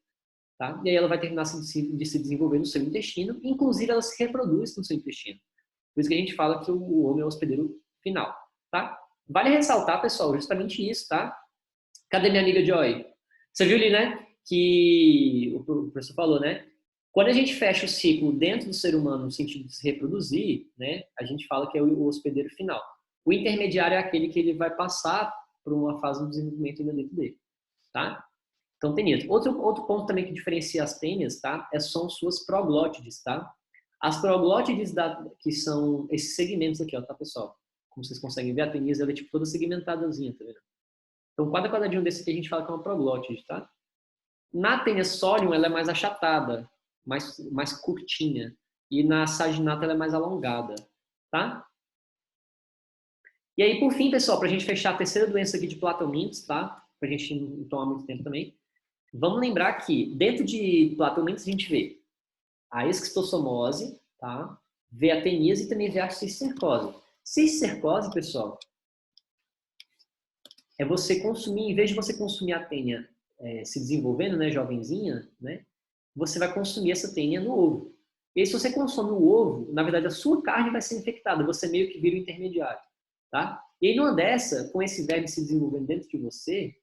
Speaker 2: Tá? E aí ela vai terminar de se desenvolver no seu intestino, inclusive ela se reproduz no seu intestino. Por isso que a gente fala que o homem é o hospedeiro final, tá? Vale ressaltar, pessoal, justamente isso, tá? Cadê minha amiga Joy? Você viu ali, né? Que o professor falou, né? Quando a gente fecha o ciclo dentro do ser humano no sentido de se reproduzir, né? A gente fala que é o hospedeiro final. O intermediário é aquele que ele vai passar por uma fase do desenvolvimento ainda dentro dele, tá? Então, tênias. Outro ponto também que diferencia as tênias, tá? São suas proglótides, tá? As proglótides, que são esses segmentos aqui, ó, tá, pessoal? Como vocês conseguem ver, a teníase, ela é tipo toda segmentadazinha, tá vendo? Então, cada quadradinho desse aqui a gente fala que é uma proglótide, tá? Na tênia solium, ela é mais achatada, mais curtinha. E na saginata, ela é mais alongada, tá? E aí, por fim, pessoal, pra gente fechar a terceira doença aqui de plateumintes, tá? Pra gente não tomar muito tempo também. Vamos lembrar que dentro de plateumintes a gente vê a esquistossomose, tá? Vê a teníase e também vê a cisticercose. Cisticercose, pessoal, é você consumir, em vez de você consumir a tênia se desenvolvendo, né, jovenzinha, né? Você vai consumir essa tênia no ovo. E aí, se você consome o ovo, na verdade a sua carne vai ser infectada, você meio que vira o intermediário, tá? E aí numa dessa, com esse verme se desenvolvendo dentro de você,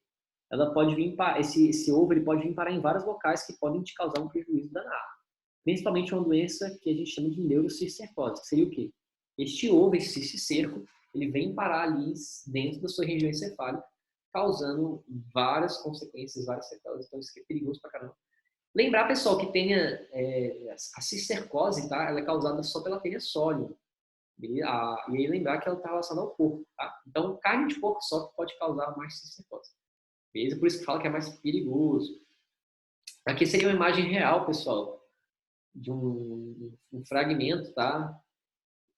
Speaker 2: ela pode vir esse ovo ele pode vir parar em vários locais que podem te causar um prejuízo danado. Principalmente uma doença que a gente chama de neurocisticercose, que seria o quê? Este ovo, esse cisticerco, ele vem parar ali dentro da sua região encefálica, causando várias consequências, várias sequelas. Então isso aqui é perigoso pra caramba. Lembrar, pessoal, que tenha a cisticercose, tá? Ela é causada só pela tênia solium. E aí lembrar que ela está relacionada ao porco, tá? Então carne de porco só que pode causar mais cisticercose. Beleza? Por isso que fala que é mais perigoso. Aqui seria uma imagem real, pessoal, de um fragmento, tá?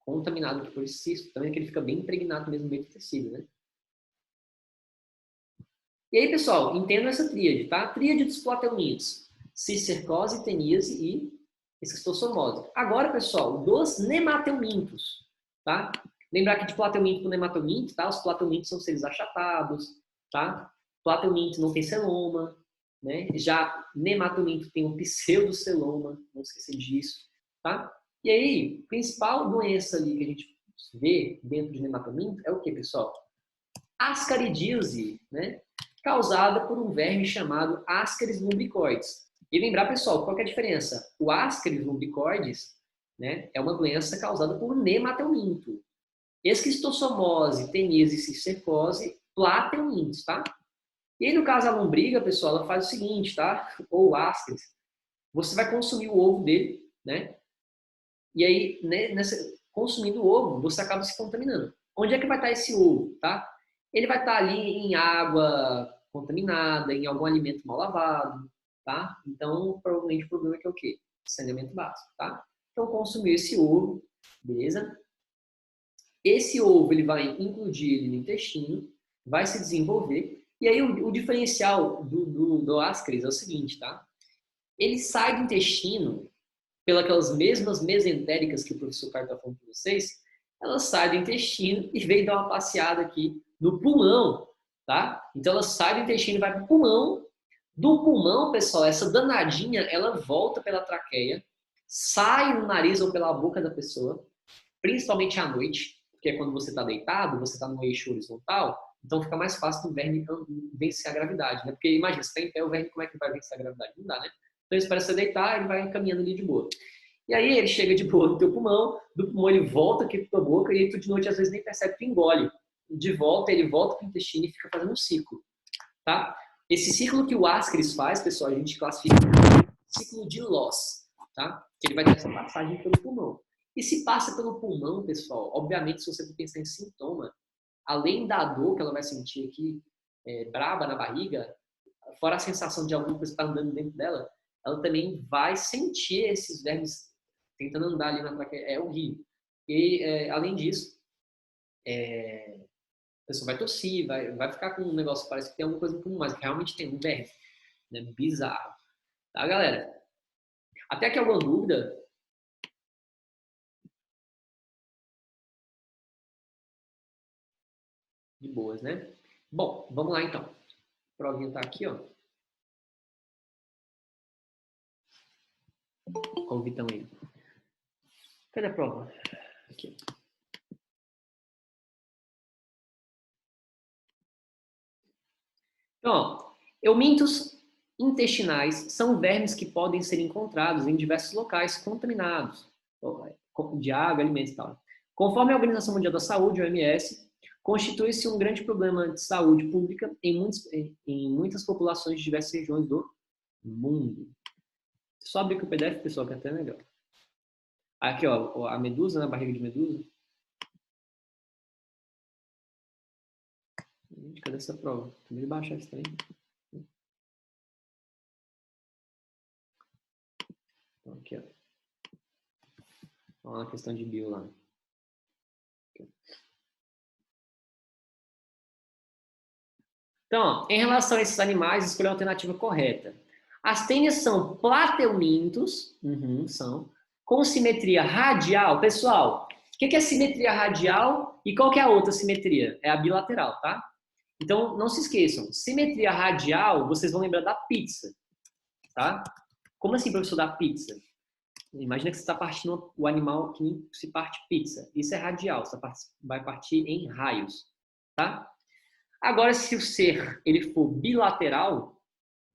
Speaker 2: Contaminado por esse cisto. Também que ele fica bem impregnado mesmo no meio do tecido, né? E aí, pessoal, entenda essa tríade, tá? Tríade dos plateumintes. Cisticercose, teníase e esquistossomose. Agora, pessoal, dos nemateumintos, tá? Lembrar que de plateuminto para nemateuminto, tá? Os plateumintos são seres achatados, tá? Plateuminto não tem celoma, né? Já nemateuminto tem um pseudoceloma, não esquecer disso, tá? E aí, principal doença ali que a gente vê dentro de nemateuminto é o que, pessoal? Ascaridíase, né? Causada por um verme chamado Ascaris lumbricoides. E lembrar, pessoal, qual que é a diferença? O Ascaris lumbricoides, né, é uma doença causada por nemateuminto. Esquistossomose, teníase e cisticercose, plateumintos, tá? E aí, no caso, a lombriga, pessoal, ela faz o seguinte, tá? Ou Ascaris, você vai consumir o ovo dele, né? E aí, consumindo o ovo, você acaba se contaminando. Onde é que vai estar esse ovo, tá? Ele vai estar ali em água contaminada, em algum alimento mal lavado, tá? Então, provavelmente o problema é que é o quê? Saneamento básico, tá? Então, consumir esse ovo, beleza? Esse ovo, ele vai incluir no intestino, vai se desenvolver. E aí, o diferencial do Ascaris é o seguinte, tá? Ele sai do intestino pelas mesmas mesentéricas que o professor Caio está falando para vocês, ela sai do intestino e vem dar uma passeada aqui no pulmão, tá? Então ela sai do intestino e vai para o pulmão. Do pulmão, pessoal, essa danadinha, ela volta pela traqueia, sai no nariz ou pela boca da pessoa, principalmente à noite, porque é quando você está deitado, você está no eixo horizontal, então fica mais fácil do verme vencer a gravidade, né? Porque imagina, você está em pé, o verme como é que vai vencer a gravidade? Não dá, né? Então ele espera você deitar, ele vai caminhando ali de boa. E aí ele chega de boa no teu pulmão, do pulmão ele volta aqui para tua boca, e aí tu de noite às vezes nem percebe que engole. De volta, ele volta para o intestino e fica fazendo um ciclo, tá? Esse ciclo que o Ascaris faz, pessoal, a gente classifica como ciclo de Loss, tá? Que ele vai ter essa passagem pelo pulmão. E se passa pelo pulmão, pessoal, obviamente, se você for pensar em sintoma, além da dor que ela vai sentir aqui, braba na barriga, fora a sensação de alguma coisa que está andando dentro dela, ela também vai sentir esses vermes tentando andar ali na traqueia. É horrível. E, além disso, a pessoa vai tossir, vai ficar com um negócio que parece que tem alguma coisa em comum, mas realmente tem um verme. Né? Bizarro. Tá, galera? Até aqui alguma dúvida? De boas, né? Bom, vamos lá então. A provinha tá aqui, ó. Olha o Vitão aí. Cadê a prova? Aqui. Então, ó, eumintos intestinais são vermes que podem ser encontrados em diversos locais contaminados de água, alimentos e tal. Conforme a Organização Mundial da Saúde, OMS, constitui-se um grande problema de saúde pública em muitas populações de diversas regiões do mundo. Só abrir aqui o PDF, pessoal, que é até legal. Aqui, ó, a medusa, na barriga de medusa. Gente, cadê essa prova? Acabei de baixar esse trem. Então, aqui, ó. Olha a questão de bio lá. Aqui. Então, ó, em relação a esses animais, escolha a alternativa correta. As tênias são plateumintos, são, com simetria radial. Pessoal, o que é simetria radial e qual que é a outra simetria? É a bilateral, tá? Então, não se esqueçam, simetria radial, vocês vão lembrar da pizza, tá? Como assim, professor, da pizza? Imagina que você está partindo o animal que se parte pizza. Isso é radial, você vai partir em raios, tá? Agora, se o ser ele for bilateral,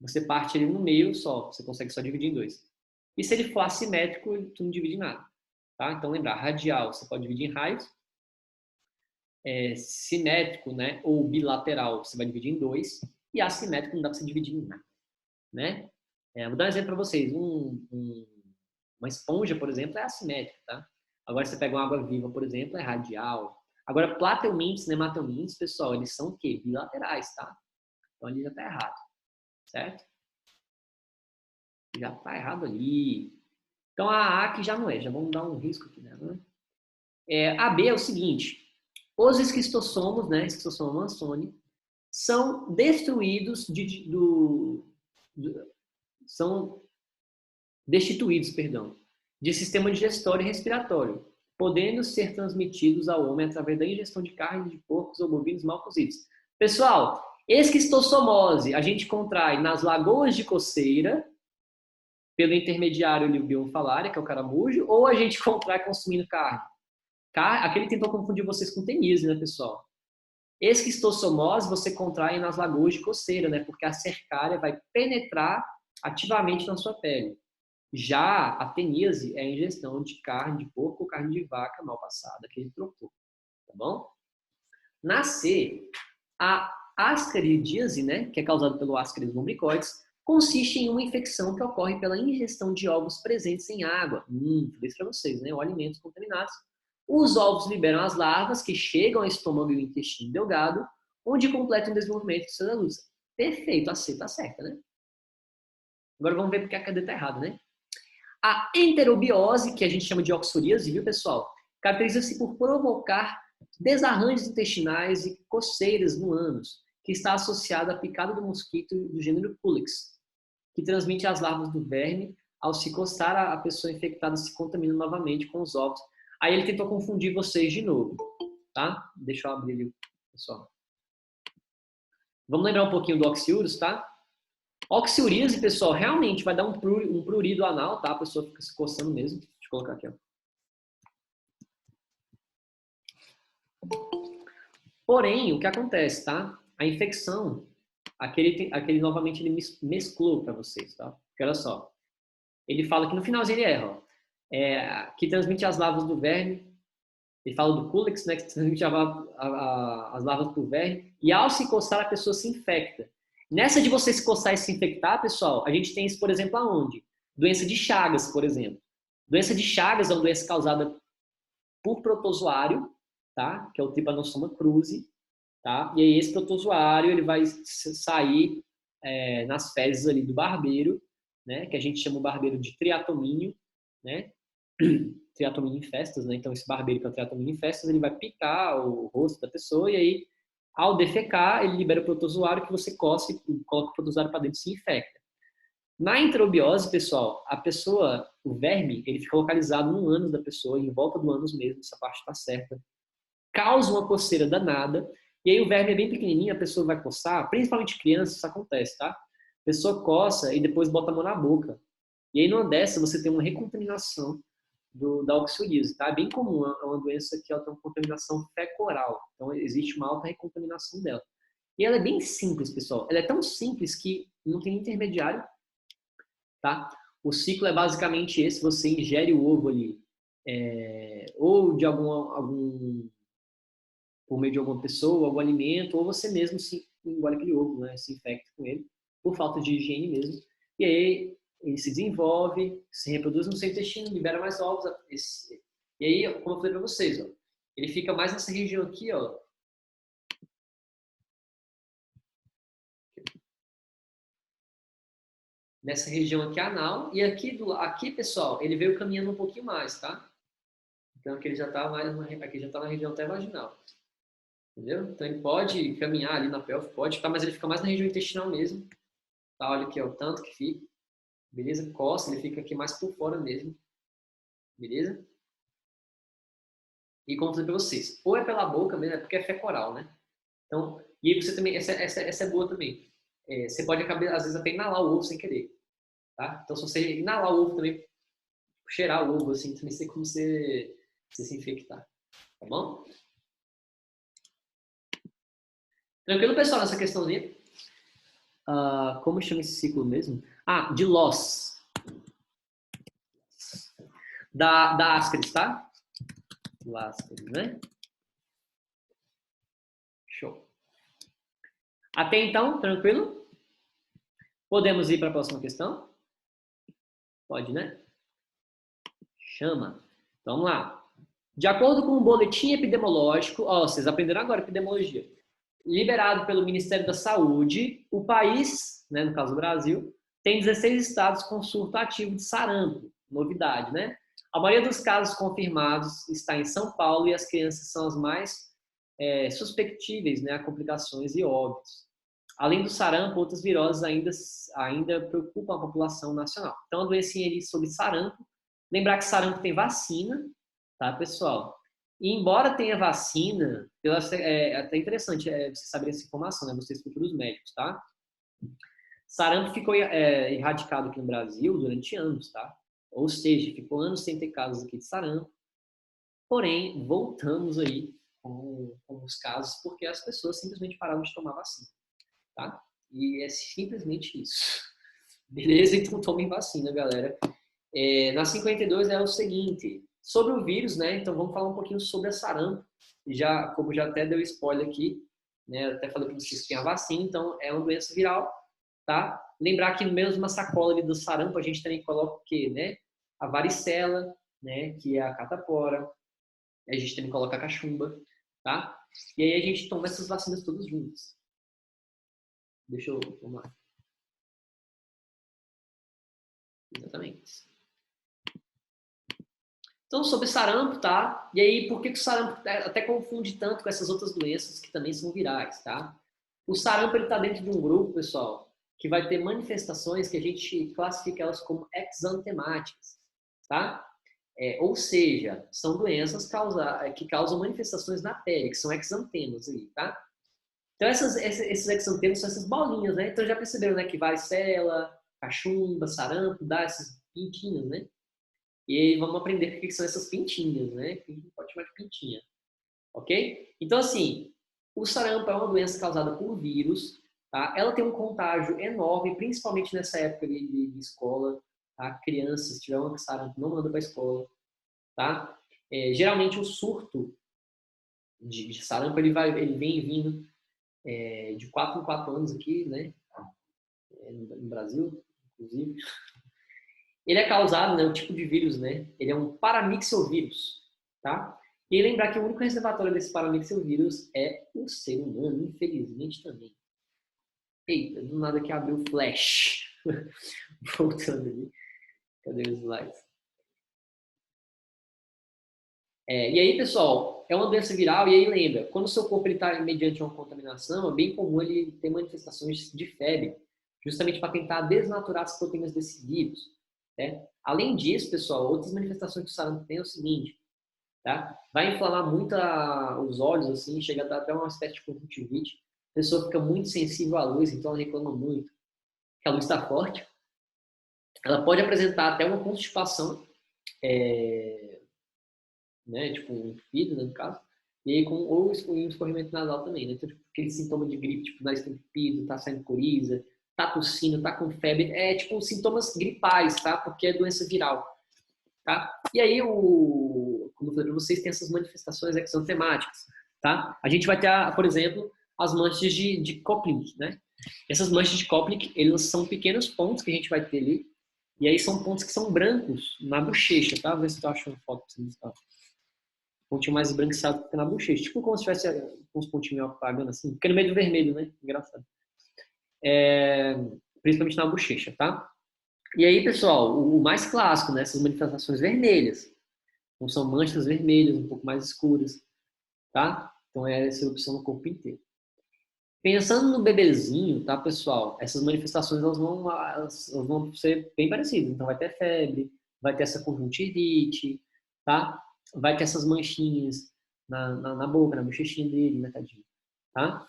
Speaker 2: você parte ele no meio só, você consegue só dividir em dois. E se ele for assimétrico, tu não divide em nada, tá? Então, lembrar, radial você pode dividir em raios, simétrico, né, ou bilateral, você vai dividir em dois, e assimétrico não dá para você dividir em nada, né? Vou dar um exemplo para vocês. Uma esponja, por exemplo, é assimétrica, tá? Agora, você pega uma água viva, por exemplo, é radial. Agora, plateumintos, nemateumintos, pessoal, eles são o quê? Bilaterais, tá? Então, ali já tá errado, certo? Já tá errado ali. Então, a A que já não é. Já vamos dar um risco aqui, né? A B é o seguinte. Os esquistossomos, né? Esquistossoma mansoni, são destruídos são destituídos, perdão, de sistema digestório e respiratório, podendo ser transmitidos ao homem através da ingestão de carne de porcos ou bovinos mal cozidos. Pessoal, esquistossomose a gente contrai nas lagoas de coceira, pelo intermediário Bionfalaria, que é o caramujo, ou a gente contrai consumindo carne. Aquele tentou confundir vocês com teníase, né, pessoal? Esquistossomose você contrai nas lagoas de coceira, né? Porque a cercária vai penetrar ativamente na sua pele. Já a teníase é a ingestão de carne de porco ou carne de vaca mal passada, que ele trocou, tá bom? Na C, a ascaridíase, né, que é causada pelo Ascaris lumbricoides, consiste em uma infecção que ocorre pela ingestão de ovos presentes em água. Falei isso para vocês, né? Ou alimentos contaminados. Os ovos liberam as larvas que chegam ao estômago e ao intestino delgado, onde completam o desenvolvimento de suas luzes. Perfeito, a C tá certa, né? Agora vamos ver porque a cadê tá errada, né? A enterobiose, que a gente chama de oxoríase, viu, pessoal? Caracteriza-se por provocar desarranjos intestinais e coceiras no ânus, que está associada à picada do mosquito do gênero Culex, que transmite as larvas do verme. Ao se coçar, a pessoa infectada se contamina novamente com os ovos. Aí ele tentou confundir vocês de novo, tá? Deixa eu abrir ali, pessoal. Vamos lembrar um pouquinho do oxiúris, tá? Oxiuríase, pessoal, realmente vai dar um prurido anal, tá? A pessoa fica se coçando mesmo. Deixa eu colocar aqui, ó. Porém, o que acontece, tá? A infecção, aquele novamente ele mesclou para vocês, tá? Porque olha só, ele fala que no finalzinho ele erra, ó. Que transmite as larvas do verme. Ele fala do Culex, né? Que transmite as larvas do verme. E ao se coçar, a pessoa se infecta. Nessa de você se coçar e se infectar, pessoal, a gente tem isso, por exemplo, aonde? Doença de Chagas, por exemplo. Doença de Chagas é uma doença causada por protozoário, tá? Que é o Trypanosoma cruzi, tá? E aí esse protozoário, ele vai sair nas fezes ali do barbeiro, né? Que a gente chama o barbeiro de triatomínio, né? Triatomínio infestas, né? Então esse barbeiro que é o triatomínio infestas, ele vai picar o rosto da pessoa e aí, ao defecar, ele libera o protozoário que você coça e coloca o protozoário para dentro e se infecta. Na enterobiose, pessoal, a pessoa, o verme, ele fica localizado no ânus da pessoa, em volta do ânus mesmo, essa parte está certa. Causa uma coceira danada, e aí o verme é bem pequenininho, a pessoa vai coçar, principalmente criança, isso acontece, tá? A pessoa coça e depois bota a mão na boca. E aí, numa dessa, você tem uma recontaminação da oxoríase, tá? É bem comum, é uma doença que ela tem uma contaminação fecal-oral. Então, existe uma alta recontaminação dela. E ela é bem simples, pessoal. Ela é tão simples que não tem intermediário, tá? O ciclo é basicamente esse: você ingere o ovo ali, ou de por meio de alguma pessoa, algum alimento, ou você mesmo se engole aquele ovo, né? Se infecta com ele, por falta de higiene mesmo. E aí ele se desenvolve, se reproduz no seu intestino, libera mais ovos. E aí, como eu falei para vocês, ó, ele fica mais nessa região aqui, ó. Nessa região aqui anal, e aqui, pessoal, ele veio caminhando um pouquinho mais, tá? Então aqui ele já tá aqui já tá na região até vaginal. Entendeu? Então ele pode caminhar ali na pelve, pode ficar, mas ele fica mais na região intestinal mesmo. Tá? Olha aqui, ó, o tanto que fica. Beleza? Costa, ele fica aqui mais por fora mesmo. Beleza? E como eu falei pra vocês, ou é pela boca mesmo, é porque é fecal-oral, né? Então, e aí você também, essa é boa também. Você pode acabar, às vezes, até inalar o ovo sem querer. Tá? Então, se você inalar o ovo também, cheirar o ovo, assim, também sei como você se infectar. Tá bom? Tranquilo, pessoal, nessa questãozinha? Como chama esse ciclo mesmo? De Loss. Da Ascaris, tá? Ascaris, né? Show. Até então, tranquilo? Podemos ir para a próxima questão? Pode, né? Chama. Então, vamos lá. De acordo com o boletim epidemiológico, vocês aprenderam agora epidemiologia, liberado pelo Ministério da Saúde, o país, né, no caso do Brasil, tem 16 estados com surto ativo de sarampo. Novidade, né? A maioria dos casos confirmados está em São Paulo e as crianças são as mais susceptíveis, né, a complicações e óbitos. Além do sarampo, outras viroses ainda preocupam a população nacional. Então, a doencinha ali sobre sarampo. Lembrar que sarampo tem vacina, tá, pessoal? E embora tenha vacina, é até interessante você saber essa informação, né? Vocês futuros médicos, tá? Sarampo ficou erradicado aqui no Brasil durante anos, tá? Ou seja, ficou anos sem ter casos aqui de sarampo. Porém, voltamos aí com os casos porque as pessoas simplesmente pararam de tomar vacina, tá? E é simplesmente isso. Beleza? Então tomem vacina, galera. Na 52 é o seguinte, sobre o vírus, né? Então vamos falar um pouquinho sobre a sarampo. Como já até deu spoiler aqui, né? Eu até falei para vocês que tem a vacina, então é uma doença viral, tá? Lembrar que no mesmo uma sacola ali do sarampo a gente também coloca o quê, né? A varicela, né? Que é a catapora. A gente também coloca a cachumba, tá? E aí a gente toma essas vacinas todas juntas. Deixa eu tomar. Exatamente. Então, sobre sarampo, tá? E aí, por que o sarampo até confunde tanto com essas outras doenças que também são virais, tá? O sarampo, ele tá dentro de um grupo, pessoal, que vai ter manifestações que a gente classifica elas como exantemáticas, tá? Ou seja, são doenças que causam manifestações na pele, que são exantemas aí, tá? Então, esses exantemas são essas bolinhas, né? Então, já perceberam, né, que varicela, cachumba, sarampo, dá essas pintinhas, né? E aí vamos aprender o que são essas pintinhas, né? Que a gente pode chamar de pintinha, ok? Então, assim, o sarampo é uma doença causada por vírus, tá? Ela tem um contágio enorme, principalmente nessa época de escola, tá? Crianças, se tiver uma sarampo, não manda para a escola, tá? Geralmente o surto de sarampo ele vem vindo de 4 em 4 anos aqui, né? No Brasil, inclusive. Ele é causado, né? O tipo de vírus, né? Ele é um paramyxovírus, tá? E lembrar que o único reservatório desse paramyxovírus é o ser humano, infelizmente também. Eita, do nada que abriu o flash. Voltando ali. Cadê os slides? E aí, pessoal, é uma doença viral, e aí lembra, quando o seu corpo está mediante uma contaminação, é bem comum ele ter manifestações de febre, justamente para tentar desnaturar as proteínas desse vírus. Né? Além disso, pessoal, outras manifestações que o sarampo tem é o seguinte, tá? Vai inflamar muito os olhos, assim, chega a dar até uma espécie de conjuntivite, a pessoa fica muito sensível à luz, então ela reclama muito, que a luz está forte. Ela pode apresentar até uma constipação, né, tipo um entupido, né, no caso, e aí ou um escorrimento nasal também, né, então tipo, aquele sintoma de gripe, tipo, nariz entupido, tá saindo coriza, tá tossindo, tá com febre, tipo sintomas gripais, tá, porque é doença viral, tá, e aí como eu falei pra vocês, tem essas manifestações que são temáticas, tá, a gente vai ter, por exemplo, as manchas de Koplik, né, essas manchas de Koplik, elas são pequenos pontos que a gente vai ter ali, e aí são pontos que são brancos na bochecha, tá, vou ver se eu acho uma foto pra vocês, tá? Pontinho mais esbranquiçado que na bochecha. Tipo como se tivesse uns pontinhos apagando assim. Fica no meio do vermelho, né? Engraçado. Principalmente na bochecha, tá? E aí, pessoal, o mais clássico, né? Essas manifestações vermelhas. Então, são manchas vermelhas, um pouco mais escuras, tá? Então, é essa erupção no corpo inteiro. Pensando no bebezinho, tá, pessoal? Essas manifestações, elas vão ser bem parecidas. Então, vai ter febre, vai ter essa conjuntivite, tá? Vai ter essas manchinhas na boca, na bochechinha dele, né, tadinho, tá?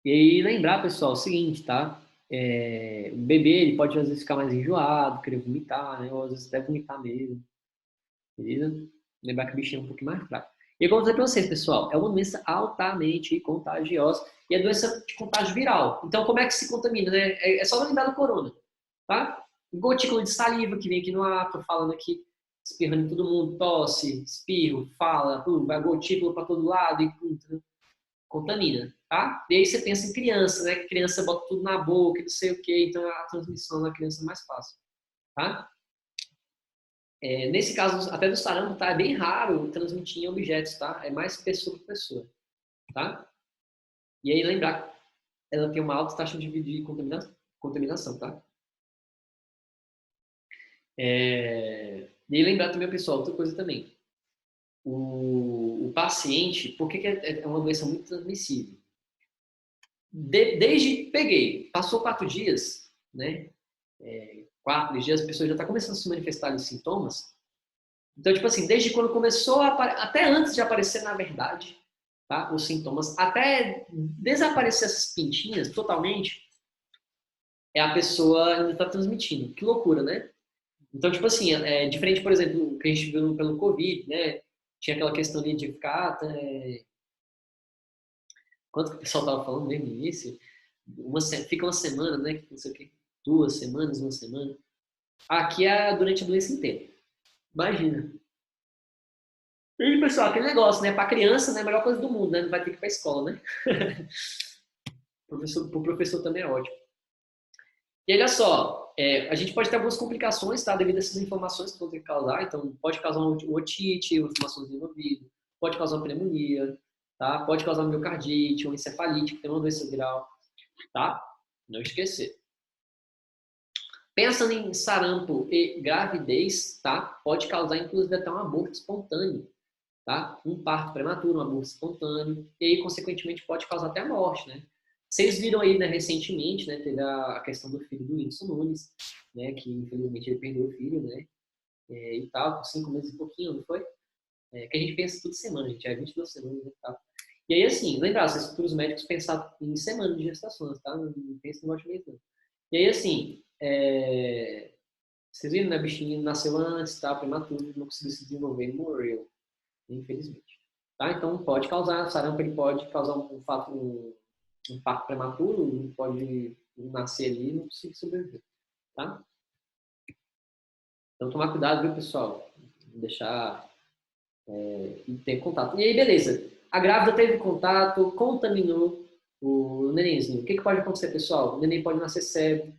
Speaker 2: E aí, lembrar, pessoal, o seguinte, tá? O bebê, ele pode, às vezes, ficar mais enjoado, querer vomitar, né? Ou, às vezes, até vomitar mesmo, beleza? Lembrar que o bichinho é um pouquinho mais fraco. E como eu falei para vocês, pessoal, é uma doença altamente contagiosa e é doença de contágio viral. Então, como é que se contamina, né? É só lembrar do corona, tá? Gotícula de saliva que vem aqui no ar, tô falando aqui, espirrando em todo mundo, tosse, espirro, fala, vai gotícula para todo lado e contamina, tá? E aí você pensa em criança, né? Criança bota tudo na boca, não sei o quê, então a transmissão na criança é mais fácil, tá? Nesse caso, até do sarampo, tá? É bem raro transmitir em objetos, tá? É mais pessoa por pessoa, tá? E aí lembrar, ela tem uma alta taxa de contaminação, tá? E aí lembrar também, pessoal, outra coisa também. O paciente, por que é uma doença muito transmissível? Desde peguei, passou 4 dias, né? 4 dias, a pessoa já está começando a se manifestar os sintomas. Então, tipo assim, desde quando começou até antes de aparecer, na verdade, tá? Os sintomas, até desaparecer essas pintinhas totalmente, a pessoa ainda está transmitindo. Que loucura, né? Então, tipo assim, diferente, por exemplo, do que a gente viu pelo Covid, né? Tinha aquela questão ali de ficar. Quanto que o pessoal estava falando mesmo no início? Fica uma semana, né? Não sei o quê, 2 semanas, uma semana. Aqui é durante a doença inteira. Imagina. E, pessoal, aquele negócio, né? Para criança, né? A melhor coisa do mundo, né? Não vai ter que ir para a escola, né? Pro professor também é ótimo. E olha só, a gente pode ter algumas complicações, tá? Devido a essas inflamações que vão ter que causar. Então, pode causar uma otite, inflamações no ouvido, pode causar uma pneumonia, tá? Pode causar uma miocardite, uma encefalite, que tem uma doença viral, tá? Não esquecer. Pensando em sarampo e gravidez, tá? Pode causar, inclusive, até um aborto espontâneo, tá? Um parto prematuro, um aborto espontâneo, e aí, consequentemente, pode causar até a morte, né? Vocês viram aí, né, recentemente, né, teve a questão do filho do Whindersson Nunes, né, que infelizmente ele perdeu o filho, né, e tal, com 5 meses e pouquinho, não foi? Que a gente pensa tudo semana, a gente é 22 semanas e tal. E aí, assim, lembrar, vocês futuros médicos pensar em semana de gestações, tá? Não pensa em negócio de mês, não. E aí, assim, vocês viram, né, bichinho nasceu antes, tá, prematuro, não conseguiu se desenvolver e morreu, infelizmente. Tá? Então, pode causar, sarampo ele pode causar um parto prematuro, pode nascer ali e não conseguir sobreviver, tá? Então, tomar cuidado, viu, pessoal? Deixar e ter contato. E aí, beleza. A grávida teve contato, contaminou o nenenzinho. O que, que pode acontecer, pessoal? O neném pode nascer cego,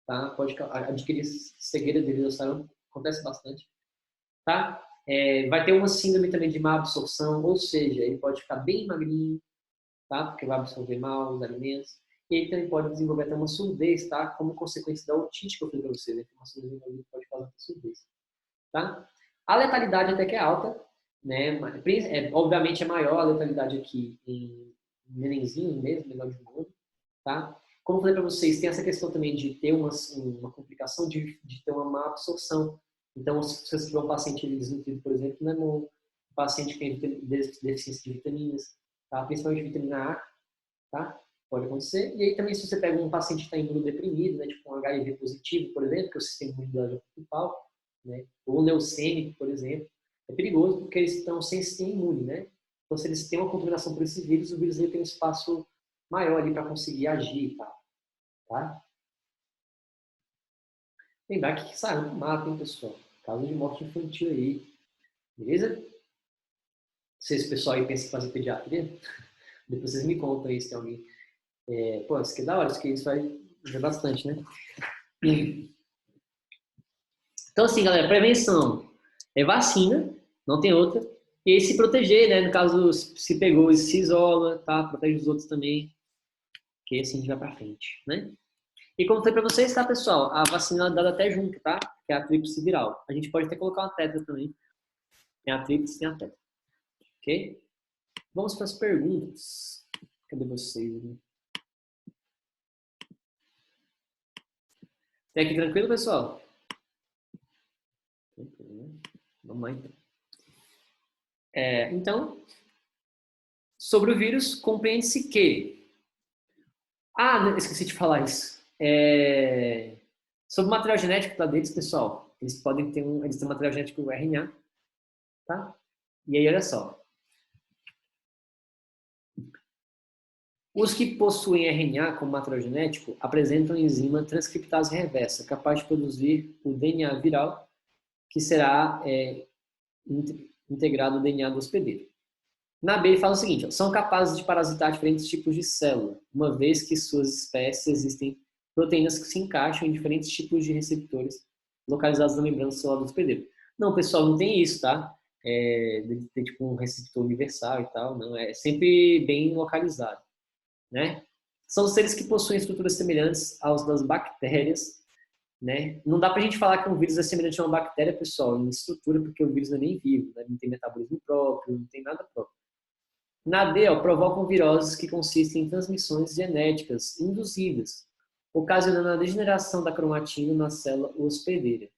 Speaker 2: tá? Pode adquirir cegueira devido ao sarampo. Acontece bastante, tá? Vai ter uma síndrome também de má absorção, ou seja, ele pode ficar bem magrinho, tá? Porque vai absorver mal os alimentos. E ele também pode desenvolver até uma surdez, tá? Como consequência da otite que eu falei para você, né? Uma surdez pode causar surdez, tá? A letalidade até que é alta, né? Obviamente é maior a letalidade aqui em nenenzinhos mesmo, menor de 1 ano, tá? Como eu falei para vocês, tem essa questão também de ter uma complicação de ter uma má absorção. Então, se você tiver um paciente desnutrido, por exemplo, não é bom. Um paciente que tem deficiência de vitaminas, tá? Principalmente vitamina A, tá? Pode acontecer. E aí também, se você pega um paciente que está imunodeprimido, né? Tipo um HIV positivo, por exemplo, que é o sistema imunológico principal, né? Ou leucêmico, por exemplo, é perigoso porque eles estão sem sistema imune, né? Então, se eles têm uma contaminação por esse vírus, o vírus ele tem um espaço maior ali para conseguir agir e tal, tá? Lembrar que sarampo mata, hein, pessoal? Caso de morte infantil aí, beleza? Se esse pessoal aí pensa em fazer pediatria, depois vocês me contam aí se tem alguém. Pô, isso aqui é da hora, isso aqui isso vai ajudar bastante, né? Então, assim, galera, prevenção é vacina, não tem outra. E aí se proteger, né? No caso, se pegou, se isola, tá? Protege os outros também, que assim a gente vai pra frente, né? E como foi para vocês, tá, pessoal? A vacina é dada até junto, tá? Que é a tríplice viral. A gente pode até colocar uma tetra também. Tem a tríplice e tem a tetra, ok? Vamos para as perguntas. Cadê vocês? Né? Tem aqui tranquilo, pessoal? Vamos lá, então. Então, sobre o vírus, compreende-se que... Ah, esqueci de falar isso. Sobre o material genético tá deles, pessoal, eles podem ter eles têm um material genético RNA, tá? E aí, olha só. Os que possuem RNA como material genético apresentam enzima transcriptase reversa, capaz de produzir o DNA viral, que será integrado ao DNA do hospedeiro. Na B, ele fala o seguinte: ó, são capazes de parasitar diferentes tipos de célula, uma vez que suas espécies existem proteínas que se encaixam em diferentes tipos de receptores localizados na membrana celular do hospedeiro. Não, pessoal, não tem isso, tá? De ter tipo um receptor universal e tal, não. É sempre bem localizado, né? São seres que possuem estruturas semelhantes às das bactérias, né? Não dá pra gente falar que um vírus é semelhante a uma bactéria, pessoal, em estrutura, porque o vírus não é nem vivo, né? Não tem metabolismo próprio, não tem nada próprio. Na D, ó, provocam viroses que consistem em transmissões genéticas induzidas, ocasionando a degeneração da cromatina na célula hospedeira,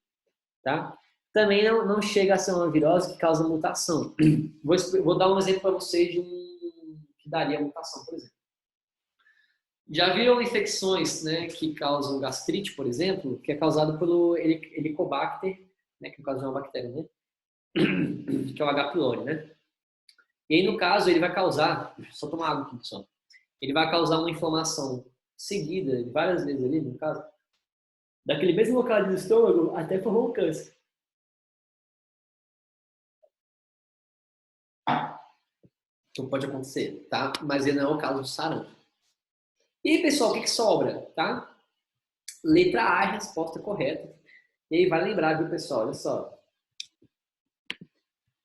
Speaker 2: tá? Também não chega a ser uma virose que causa mutação. Vou dar um exemplo para vocês de um que daria mutação, por exemplo. Já viram infecções, né, que causam gastrite, por exemplo, que é causado pelo Helicobacter, né, que no caso é uma bactéria, né, que é o H. pylori, né? E aí, no caso, ele vai causar, só tomar água aqui, pessoal, ele vai causar uma inflamação seguida, várias vezes ali, no caso, daquele mesmo local do estômago até formar um câncer. Então pode acontecer, tá? Mas ele não é o caso do sarampo. E, pessoal, o que sobra, tá? Letra A, a resposta correta. E aí vai lembrar, viu, pessoal? Olha só.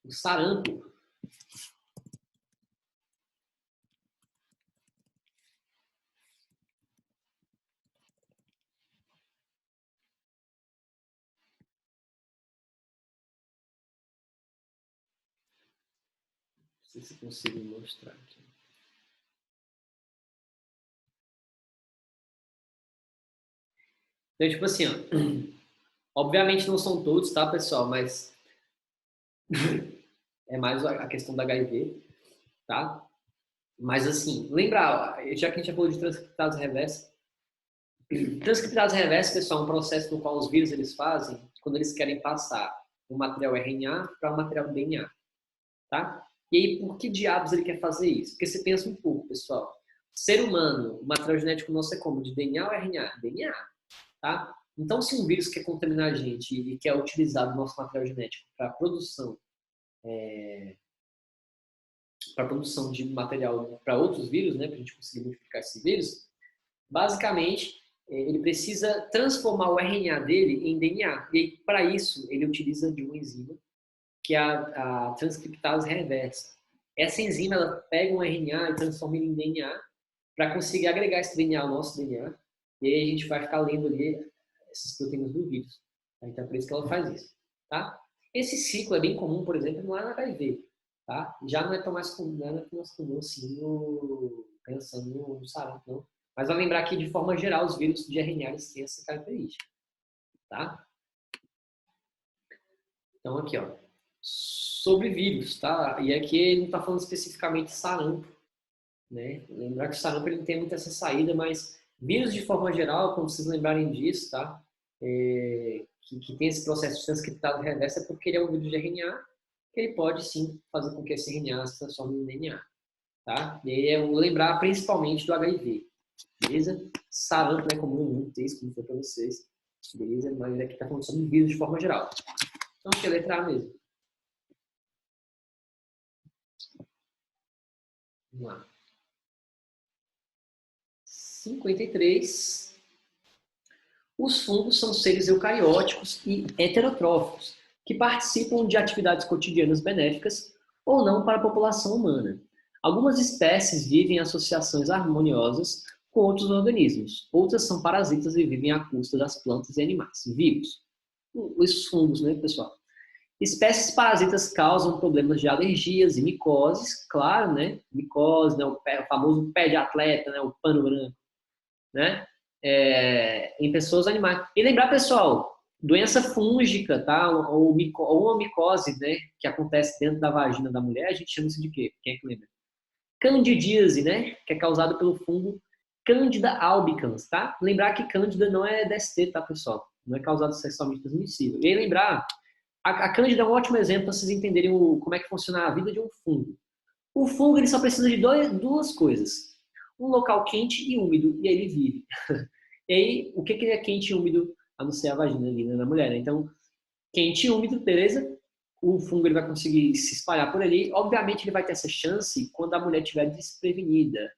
Speaker 2: O sarampo. Não sei se consigo mostrar aqui. Então, tipo assim, ó, obviamente não são todos, tá, pessoal? Mas é mais a questão da HIV, tá? Mas assim, lembrar, já que a gente já falou de transcriptase reversa, transcriptase reversa, pessoal, é um processo no qual os vírus eles fazem quando eles querem passar o material RNA para o material DNA, tá? E aí, por que diabos ele quer fazer isso? Porque você pensa um pouco, pessoal. Ser humano, o material genético nosso é como? De DNA ou RNA? DNA, tá? Então, se um vírus quer contaminar a gente e quer utilizar o nosso material genético para produção de material para outros vírus, né, para a gente conseguir multiplicar esse vírus, basicamente, ele precisa transformar o RNA dele em DNA. E para isso, ele utiliza de uma enzima, que é a transcriptase reversa. Essa enzima, ela pega um RNA e transforma ele em DNA para conseguir agregar esse DNA ao nosso DNA. E aí a gente vai ficar lendo ali essas proteínas do vírus. Então, é por isso que ela faz isso. Tá? Esse ciclo é bem comum, por exemplo, no HIV. Tá? Já não é tão mais comum, não é tão mais comum assim, pensando no sarampo, não. Mas vai lembrar que, de forma geral, os vírus de RNA têm essa característica. Tá? Então, aqui, ó. Sobre vírus, tá? E aqui ele não está falando especificamente de sarampo, né? Lembrar que o sarampo ele não tem muito essa saída, mas vírus de forma geral, como vocês lembrarem disso, tá? Que tem esse processo de transcriptado reverso é porque ele é um vírus de RNA, que ele pode sim fazer com que esse RNA se transforme em DNA, tá? E aí é lembrar principalmente do HIV, beleza? Sarampo é comum no mundo, isso como foi para vocês, beleza? Mas aqui está falando sobre vírus de forma geral. Então aqui é a letra A mesmo. Vamos lá. 53. Os fungos são seres eucarióticos e heterotróficos, que participam de atividades cotidianas benéficas ou não para a população humana. Algumas espécies vivem em associações harmoniosas com outros organismos. Outras são parasitas e vivem à custa das plantas e animais vivos. Os fungos, né, pessoal? Espécies parasitas causam problemas de alergias e micoses, claro, né? Micose, né? O famoso pé de atleta, né? O pano branco, né? Em pessoas animais. E lembrar, pessoal, doença fúngica, tá? Ou uma micose, né? Que acontece dentro da vagina da mulher, a gente chama isso de quê? Quem é que lembra? Candidíase, né? Que é causado pelo fungo Candida albicans, tá? Lembrar que Cândida não é DST, tá, pessoal? Não é causado sexualmente transmissível. E aí lembrar, a Cândida é um ótimo exemplo para vocês entenderem como é que funciona a vida de um fungo. O fungo ele só precisa de duas coisas. Um local quente e úmido, e aí ele vive. E aí, o que é quente e úmido? A não ser a vagina ali, né, da mulher, né? Então, quente e úmido, beleza? O fungo ele vai conseguir se espalhar por ali. Obviamente, ele vai ter essa chance quando a mulher estiver desprevenida.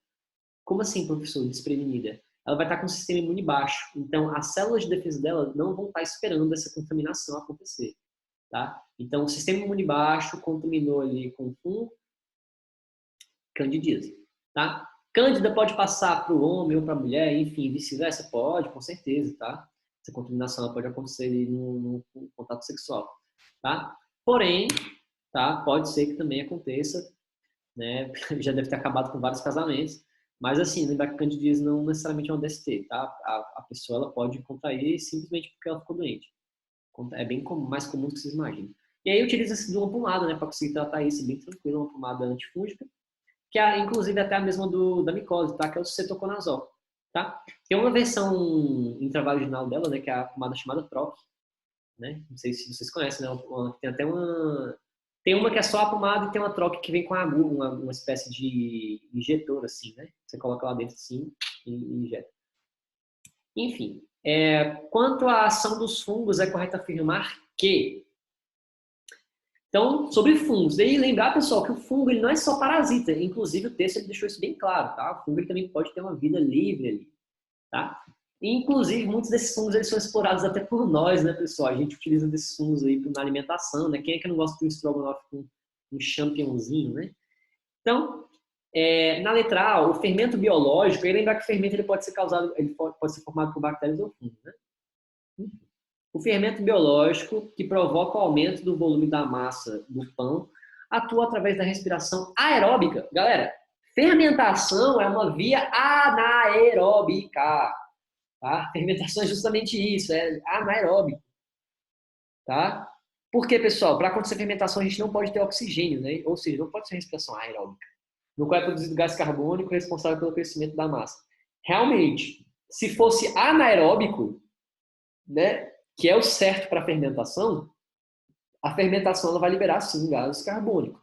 Speaker 2: Como assim, professor, desprevenida? Ela vai estar com o sistema imune baixo. Então, as células de defesa dela não vão estar esperando essa contaminação acontecer. Tá? Então, o sistema imune baixo contaminou ali com fungo, candidíase. Tá? Cândida pode passar para o homem ou para a mulher, enfim, vice-versa? Pode, com certeza, tá? Essa contaminação pode acontecer ali no contato sexual, tá? Porém, tá? Pode ser que também aconteça, né? Já deve ter acabado com vários casamentos, mas assim, lembrar que candidíase não necessariamente é um DST, tá? A pessoa ela pode contrair simplesmente porque ela ficou doente. É bem mais comum do que vocês imaginam. E aí utiliza-se de uma pomada, né, para conseguir tratar isso bem tranquilo, uma pomada antifúngica, que é inclusive até a mesma da micose, tá? Que é o cetoconazol, tá? Tem uma versão intravaginal dela, né, que é a pomada chamada Troc, né? Não sei se vocês conhecem, né? Tem até tem uma que é só a pomada e tem uma Troc que vem com a agulha, uma espécie de injetor assim, né? Você coloca lá dentro assim e injeta. Enfim, quanto à ação dos fungos, é correto afirmar que... Então, sobre fungos. E lembrar, pessoal, que o fungo ele não é só parasita. Inclusive, o texto ele deixou isso bem claro, tá? O fungo ele também pode ter uma vida livre ali, tá? E, inclusive, muitos desses fungos eles são explorados até por nós, né, pessoal? A gente utiliza desses fungos aí na alimentação, né? Quem é que não gosta de um estrogonofe com um champignonzinho, né? Então, na letra A, o fermento biológico, e lembrar que o fermento ele pode ser causado, ele pode ser formado por bactérias ou fungos, né? O fermento biológico, que provoca o aumento do volume da massa do pão, atua através da respiração aeróbica. Galera, fermentação é uma via anaeróbica. Tá? Fermentação é justamente isso, é anaeróbico. Tá? Por quê, pessoal? Para acontecer fermentação, a gente não pode ter oxigênio, né? Ou seja, não pode ser respiração aeróbica, no qual é produzido gás carbônico responsável pelo crescimento da massa. Realmente, se fosse anaeróbico, né, que é o certo para a fermentação ela vai liberar sim gás carbônico.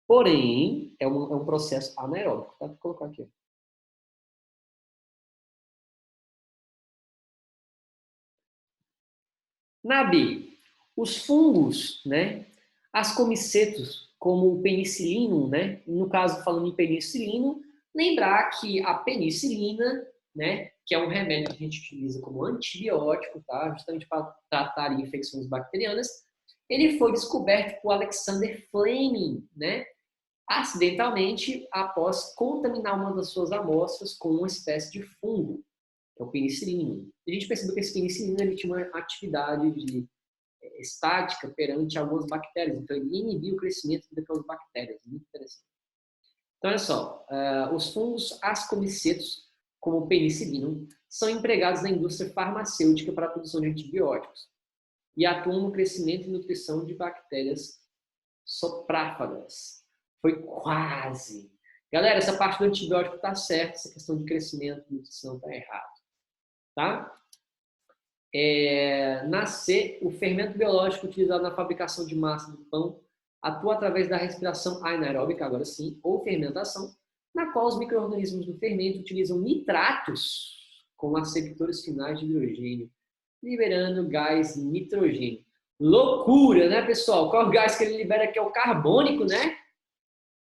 Speaker 2: Porém, é um processo anaeróbico. Tá? Vou colocar aqui. Na B, os fungos, né, as comicetos, como o penicillinum, né, no caso falando em penicilino, lembrar que a penicilina, né, que é um remédio que a gente utiliza como antibiótico, tá, justamente para tratar infecções bacterianas, ele foi descoberto por Alexander Fleming, né, acidentalmente após contaminar uma das suas amostras com uma espécie de fungo, que é o penicilino. A gente percebeu que esse penicilino ele tinha uma atividade estática perante algumas bactérias, então ele inibia o crescimento daquelas bactérias. Muito interessante. Então, olha só, os fungos ascomicetos, como o penicillinum, são empregados na indústria farmacêutica para a produção de antibióticos e atuam no crescimento e nutrição de bactérias sopráfagas. Foi quase. Galera, essa parte do antibiótico está certa, essa questão de crescimento e nutrição está errado. Tá? Na C, o fermento biológico utilizado na fabricação de massa do pão atua através da respiração anaeróbica, agora sim, ou fermentação, na qual os micro-organismos do fermento utilizam nitratos como aceptores finais de hidrogênio, liberando gás nitrogênio. Loucura, né, pessoal? Qual é o gás que ele libera que é o carbônico, né?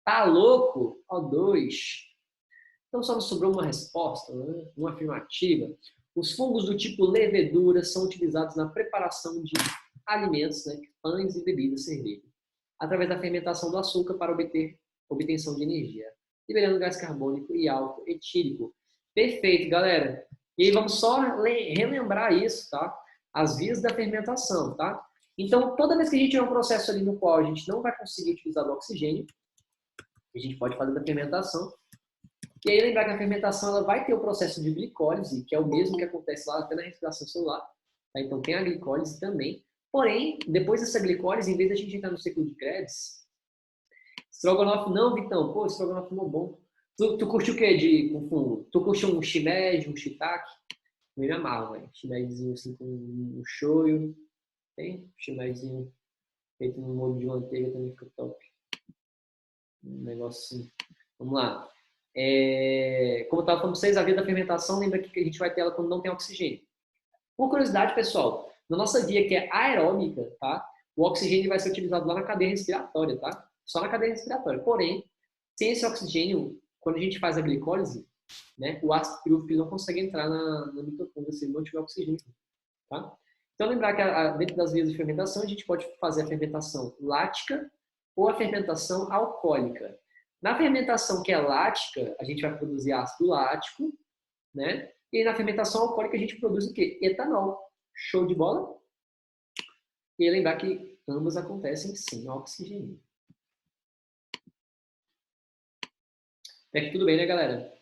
Speaker 2: Tá louco? O2. Então só nos sobrou uma resposta, né? Uma afirmativa. Os fungos do tipo levedura são utilizados na preparação de alimentos, né? Pães e bebidas, cerveja, através da fermentação do açúcar para obtenção de energia, liberando gás carbônico e álcool etílico. Perfeito, galera. E aí vamos só relembrar isso, tá? As vias da fermentação, tá? Então, toda vez que a gente tiver um processo ali no qual a gente não vai conseguir utilizar o oxigênio, a gente pode fazer da fermentação. E aí lembrar que a fermentação ela vai ter o processo de glicólise, que é o mesmo que acontece lá até na respiração celular. Tá? Então tem a glicólise também. Porém, depois dessa glicólise, em vez de a gente entrar no ciclo de Krebs, estrogonofe não, Vitão. Pô, estrogonofe não é bom. Tu curte o que com fungo? Tu curte um shimeji, um shiitake? Eu me amarro, velho. Shimejizinho assim com um shoyu. Tem? Shimejizinho feito no molho de manteiga também fica top. Um negócio assim. Vamos lá. Como eu estava falando para vocês, a via da fermentação, lembra que a gente vai ter ela quando não tem oxigênio. Por curiosidade, pessoal, na nossa via que é aeróbica, tá? O oxigênio vai ser utilizado lá na cadeia respiratória, tá? Só na cadeia respiratória. Porém, sem esse oxigênio, quando a gente faz a glicólise, né, o ácido pirúvico não consegue entrar na mitocôndria se não tiver oxigênio, tá? Então, lembrar que dentro das vias de fermentação, a gente pode fazer a fermentação lática ou a fermentação alcoólica. Na fermentação que é lática, a gente vai produzir ácido lático, né? E na fermentação alcoólica a gente produz o quê? Etanol. Show de bola? E lembrar que ambas acontecem sem oxigênio. Até que tudo bem, né, galera?